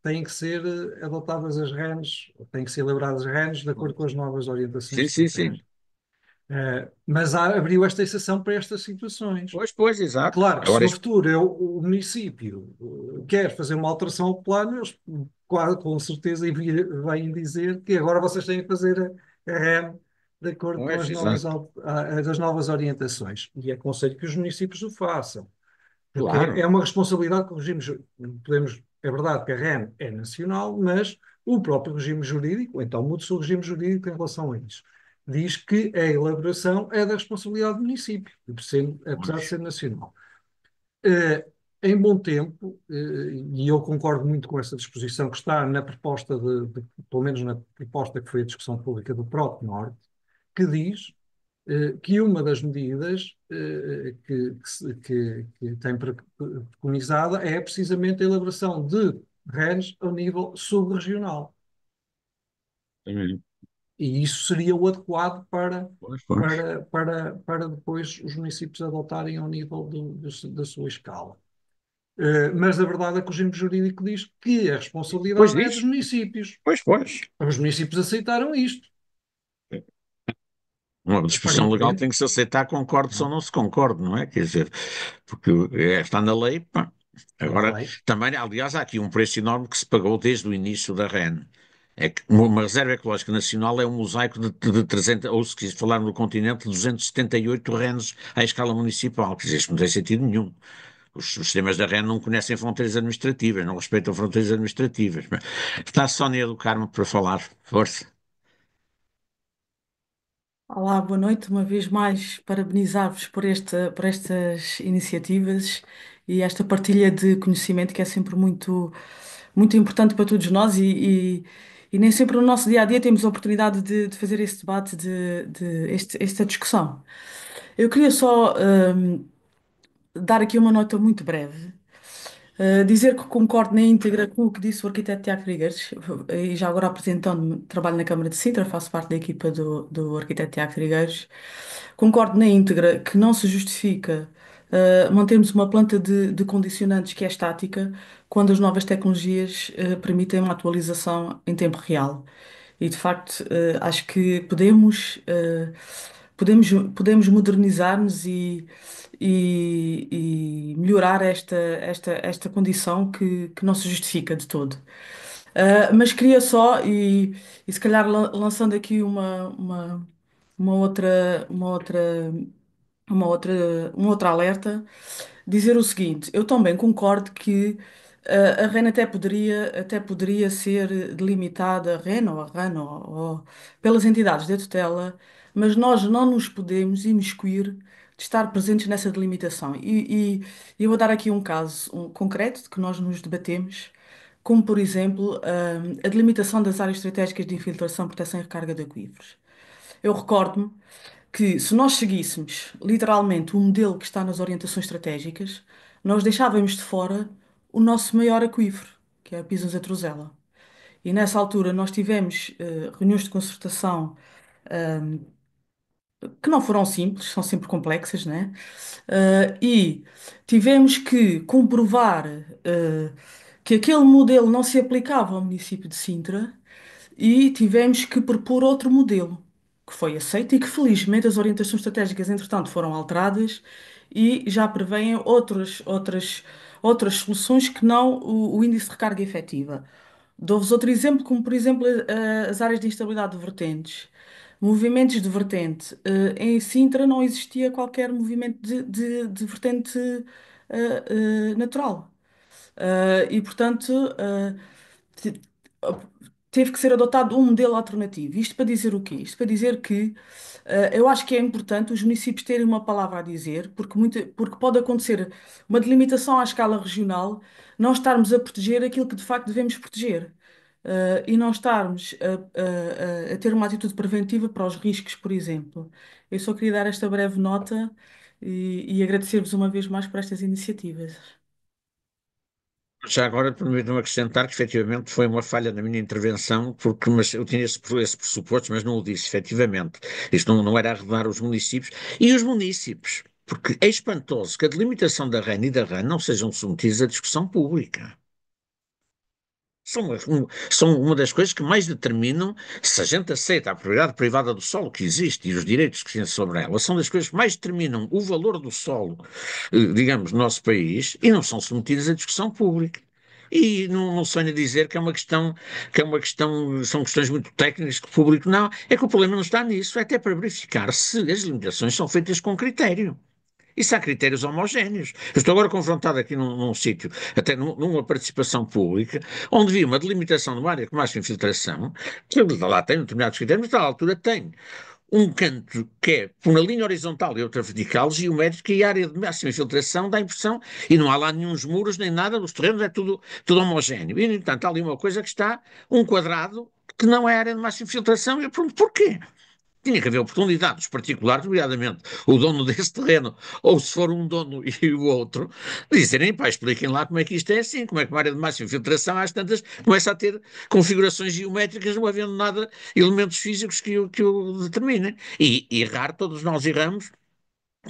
têm que ser adotadas as RENs, têm que ser elaboradas as RENs de acordo com as novas orientações Sim, sim, sim. estratégicas. Mas abriu esta exceção para estas situações. Pois, pois, exato. Claro que se Agora no isto, futuro o município quer fazer uma alteração ao plano, eles com certeza vêm dizer que agora vocês têm que fazer a REM de acordo com pois, exato. as novas orientações. E aconselho que os municípios o façam, porque é Claro. uma responsabilidade que o regime, podemos, é verdade que a REM é nacional, mas o próprio regime jurídico, então muda-se o regime jurídico em relação a isso. Diz que a elaboração é da responsabilidade do município, apesar de Pois. ser nacional. Eh, Em bom tempo, e eu concordo muito com essa disposição que está na proposta pelo menos na proposta que foi a discussão pública do próprio Norte, que diz que uma das medidas que tem preconizada é precisamente a elaboração de RENs ao nível sub-regional. Também. E isso seria o adequado Pois, pois. para depois os municípios adotarem ao nível da sua escala. Mas a verdade é que o regime jurídico diz que a Pois responsabilidade é dos diz. municípios. Pois, pois. Os municípios aceitaram isto, Uma disposição legal aparentemente. tem que se aceitar, concorde ou não se concorde, não é? Quer dizer, porque está na lei, pá. Está na Agora, lei. também, aliás, há aqui um preço enorme que se pagou desde o início da REN. É que uma reserva ecológica nacional é um mosaico de 300, ou se quiser falar no continente, 278 RENs à escala municipal. Quer dizer, isto não tem sentido nenhum. Os sistemas da REN não conhecem fronteiras administrativas, não respeitam fronteiras administrativas. Está a Sónia do Carmo para falar. Força. Olá, boa noite. Uma vez mais, parabenizar-vos por estas iniciativas e esta partilha de conhecimento que é sempre muito importante para todos nós e nem sempre no nosso dia a dia temos a oportunidade de fazer esse debate, esta discussão. Eu queria só dar aqui uma nota muito breve. Dizer que concordo na íntegra com o que disse o arquiteto Tiago Trigueiros, e já agora apresentando-me, trabalho na Câmara de Sintra, faço parte da equipa do arquiteto Tiago Trigueiros. Concordo na íntegra que não se justifica mantermos uma planta de condicionantes que é estática quando as novas tecnologias permitem uma atualização em tempo real. E de facto, acho que podemos modernizar-nos e melhorar esta condição que não se justifica de todo. Mas queria só, e se calhar lançando aqui uma outra, uma outra, um outro alerta, dizer o seguinte: eu também concordo que a REN até poderia ser delimitada, a REN ou a RAN pelas entidades da tutela, mas nós não nos podemos imiscuir de estar presentes nessa delimitação. E eu vou dar aqui um caso concreto de que nós nos debatemos, como por exemplo a delimitação das áreas estratégicas de infiltração, proteção e recarga de aquíferos. Eu recordo-me que se nós seguíssemos literalmente o modelo que está nas orientações estratégicas, nós deixávamos de fora o nosso maior aquífero, que é a Pisas Atruzela. E nessa altura nós tivemos reuniões de concertação que não foram simples, são sempre complexas, né? E tivemos que comprovar que aquele modelo não se aplicava ao município de Sintra e tivemos que propor outro modelo, que foi aceito e que felizmente as orientações estratégicas, entretanto, foram alteradas e já prevêem outras soluções que não o índice de recarga efetiva. Dou-vos outro exemplo, como por exemplo as áreas de instabilidade de vertentes. Movimentos de vertente. Em Sintra não existia qualquer movimento de vertente natural. E, portanto, te- teve que ser adotado um modelo alternativo. Isto para dizer o quê? Isto para dizer que eu acho que é importante os municípios terem uma palavra a dizer, porque pode acontecer uma delimitação à escala regional, não estarmos a proteger aquilo que de facto devemos proteger. E não estarmos a ter uma atitude preventiva para os riscos, por exemplo. Eu só queria dar esta breve nota e agradecer-vos uma vez mais por estas iniciativas. Já agora permito-me acrescentar que efetivamente foi uma falha na minha intervenção, porque mas eu tinha esse pressuposto, mas não o disse, efetivamente. Isto não era arredar os municípios. E os municípios, porque é espantoso que a delimitação da REN e da RAN não sejam submetidos à discussão pública. São uma das coisas que mais determinam se a gente aceita a propriedade privada do solo que existe e os direitos que têm sobre ela. São das coisas que mais determinam o valor do solo, digamos, no nosso país e não são submetidas à discussão pública. E não sonho a dizer que são questões muito técnicas que o público não. É que o problema não está nisso, é até para verificar se as limitações são feitas com critério. Isso há critérios homogéneos. Eu estou agora confrontado aqui num sítio, até numa participação pública, onde vi uma delimitação de uma área com máxima infiltração, que lá tem determinados critérios, mas à altura tem um canto que é por uma linha horizontal e outra vertical, geométrica, e a área de máxima infiltração dá a impressão, e não há lá nenhum muros nem nada, os terrenos é tudo homogéneo. E, no entanto, há ali uma coisa que está um quadrado que não é área de máxima infiltração, e eu pergunto porquê? Tinha que haver oportunidade dos particulares, nomeadamente o dono desse terreno, ou se for um dono e o outro, dizerem, pá, expliquem lá como é que isto é assim, como é que uma área de máxima infiltração, às tantas, começa a ter configurações geométricas, não havendo nada, elementos físicos que o determinem. E errar, todos nós erramos,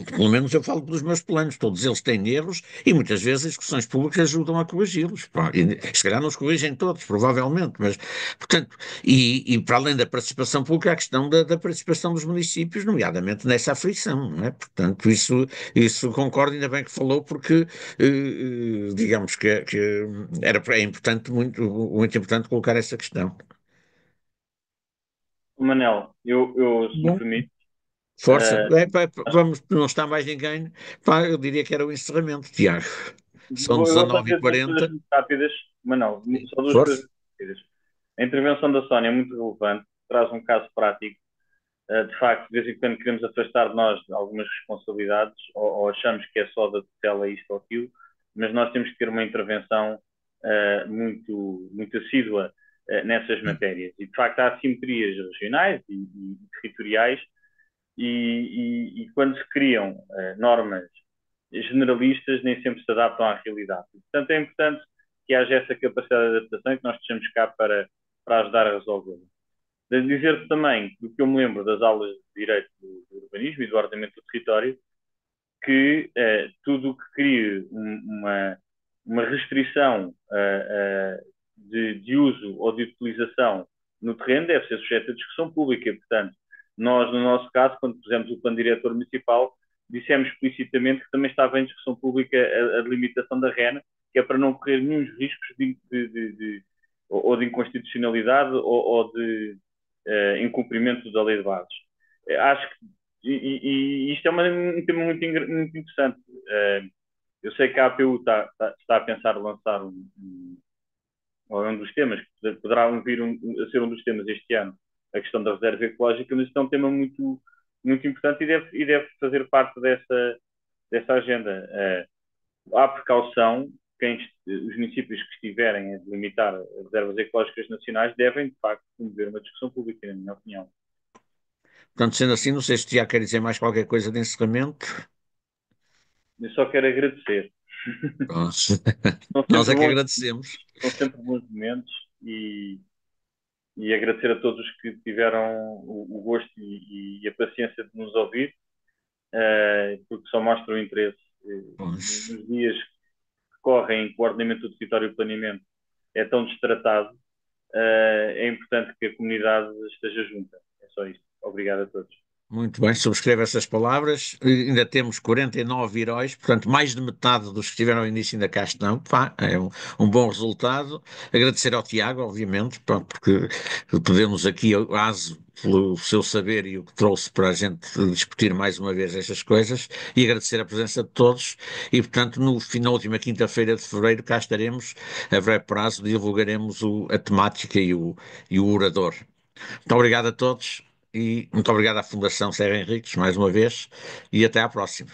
pelo menos eu falo pelos meus planos, todos eles têm erros e muitas vezes as discussões públicas ajudam a corrigi-los. Pá. E, se calhar não os corrigem todos, provavelmente, mas, portanto, e para além da participação pública, há a questão da participação dos municípios, nomeadamente nessa aflição, não é? Portanto, isso concordo, ainda bem que falou, porque digamos que é importante, muito importante colocar essa questão. Manel, se me Bom, permite, força, eh, pá, vamos, não está mais ninguém, pá, eu diria que era o encerramento, Tiago. São eu vou só dizer duas coisas 19h40. muito rápidas. Manel, Sim. só duas coisas Força. muito rápidas. A intervenção da Sónia é muito relevante, traz um caso prático. De facto, de vez em quando queremos afastar de nós algumas responsabilidades ou achamos que é só da tutela isto ou aquilo, mas nós temos que ter uma intervenção muito assídua nessas matérias. E, de facto, há assimetrias regionais e territoriais e quando se criam normas generalistas, nem sempre se adaptam à realidade. Portanto, é importante que haja essa capacidade de adaptação e que nós estejamos cá para ajudar a resolver. De dizer-te também, do que eu me lembro das aulas de Direito do Urbanismo e do Ordenamento do Território, que tudo o que crie uma restrição de uso ou de utilização no terreno deve ser sujeito a discussão pública. E, portanto, nós, no nosso caso, quando pusemos o plano diretor municipal, dissemos explicitamente que também estava em discussão pública a delimitação da RENA, que é para não correr nenhum riscos ou de inconstitucionalidade ou de incumprimento da lei de bases. Acho que e isto é um tema muito interessante. Eu sei que a APU está a pensar lançar um dos temas, que poderá vir a ser um dos temas este ano, a questão da reserva ecológica, mas isto é um tema muito, muito importante e deve fazer parte dessa agenda. Há precaução, os municípios que estiverem a delimitar as reservas ecológicas nacionais devem, de facto, promover uma discussão pública, na minha opinião. Portanto, sendo assim, não sei se já quer dizer mais qualquer coisa de encerramento. Eu só quero agradecer. Nós é que agradecemos. São sempre bons momentos e agradecer a todos que tiveram o gosto e a paciência de nos ouvir, porque só mostra o interesse. Nos dias que correm, que o ordenamento do território e o planeamento é tão destratado, é importante que a comunidade esteja junta. É só isto. Obrigado a todos. Muito bem, subscrevo essas palavras. Ainda temos 49 heróis, portanto, mais de metade dos que estiveram ao início ainda cá estão. Pá, é um bom resultado. Agradecer ao Tiago, obviamente, pronto, porque podemos aqui, ASO, pelo seu saber e o que trouxe para a gente discutir mais uma vez estas coisas, e agradecer a presença de todos. E, portanto, na última quinta-feira de fevereiro, cá estaremos, a breve prazo, divulgaremos a temática e o orador. Muito obrigado a todos. E muito obrigado à Fundação Serra Henriques, mais uma vez, e até à próxima.